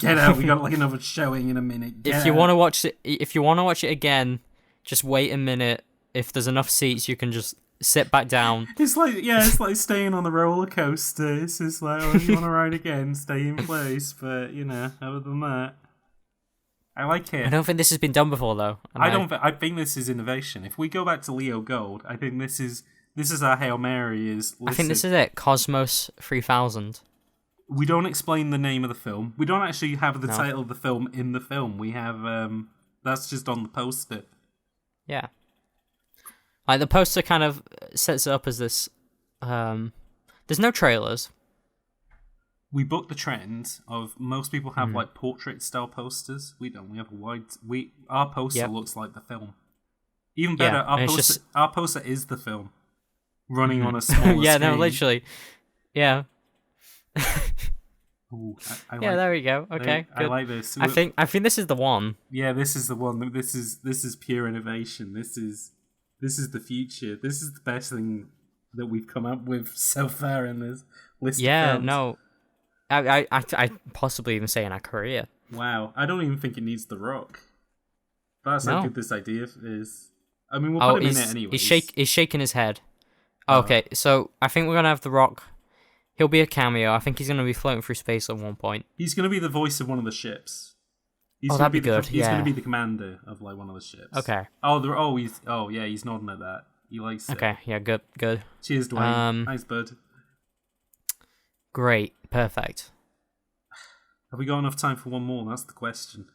We got like another showing in a minute." If you want to watch it again, just wait a minute. If there's enough seats, you can just sit back down. It's like staying on the roller coaster. It's just like, oh, you want to ride again, stay in place. But other than that, I like it. I don't think this has been done before, though. I think this is innovation. If we go back to Leo Gold, I think this is our Hail Mary. I think this is it. Cosmos 3000. We don't explain the name of the film. We don't actually have the title of the film in the film. We have that's just on the poster. Yeah. Like, the poster kind of sets it up as this. There's no trailers. We booked the trend of most people have like portrait style posters. We don't. We have our poster looks like the film. Even better, our poster is the film running on a small screen. No, literally. Yeah. Ooh, I there we go. Okay, I like this. I think this is the one. Yeah, this is the one. This is pure innovation. This is the future. This is the best thing that we've come up with so far in this list. Yeah, of films. No, I possibly even say in our career. Wow, I don't even think it needs The Rock. That's how good this idea is. I mean, we'll put him in it anyway. He's shaking his head. Okay, so I think we're gonna have The Rock. He'll be a cameo. I think he's gonna be floating through space at one point. He's gonna be the voice of one of the ships. That'd be good. He's going to be the commander of like one of the ships. Okay. He's nodding at that. He likes it. Okay, yeah, good. Cheers, Dwayne. Nice bud. Great, perfect. Have we got enough time for one more? That's the question.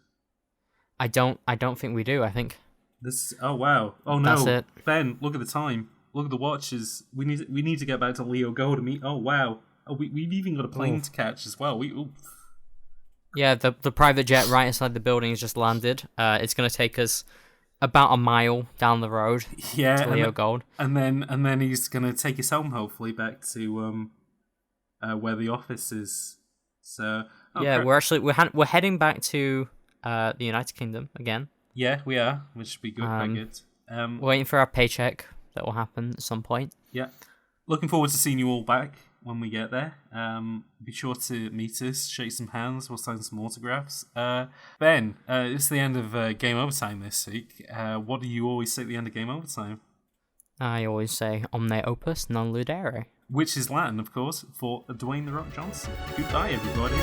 I don't think we do. I think this. Oh wow. Oh no. That's it. Ben, look at the time. Look at the watches. We need to get back to Leo Gold to meet. Oh wow. Oh, we've even got a plane to catch as well. Yeah, the private jet right inside the building has just landed. It's going to take us about a mile down the road to Leo Gold. And then he's going to take us home, hopefully, back to where the office is. So we're heading back to the United Kingdom again. Yeah, we are, which should be good. Very good. Waiting for our paycheck. That will happen at some point. Yeah. Looking forward to seeing you all back when we get there. Be sure to meet us, shake some hands, we'll sign some autographs. Ben, it's the end of Game Overtime this week. What do you always say at the end of Game Overtime? I always say, omne opus non ludere. Which is Latin, of course, for Dwayne "The Rock" Johnson. Goodbye, everybody.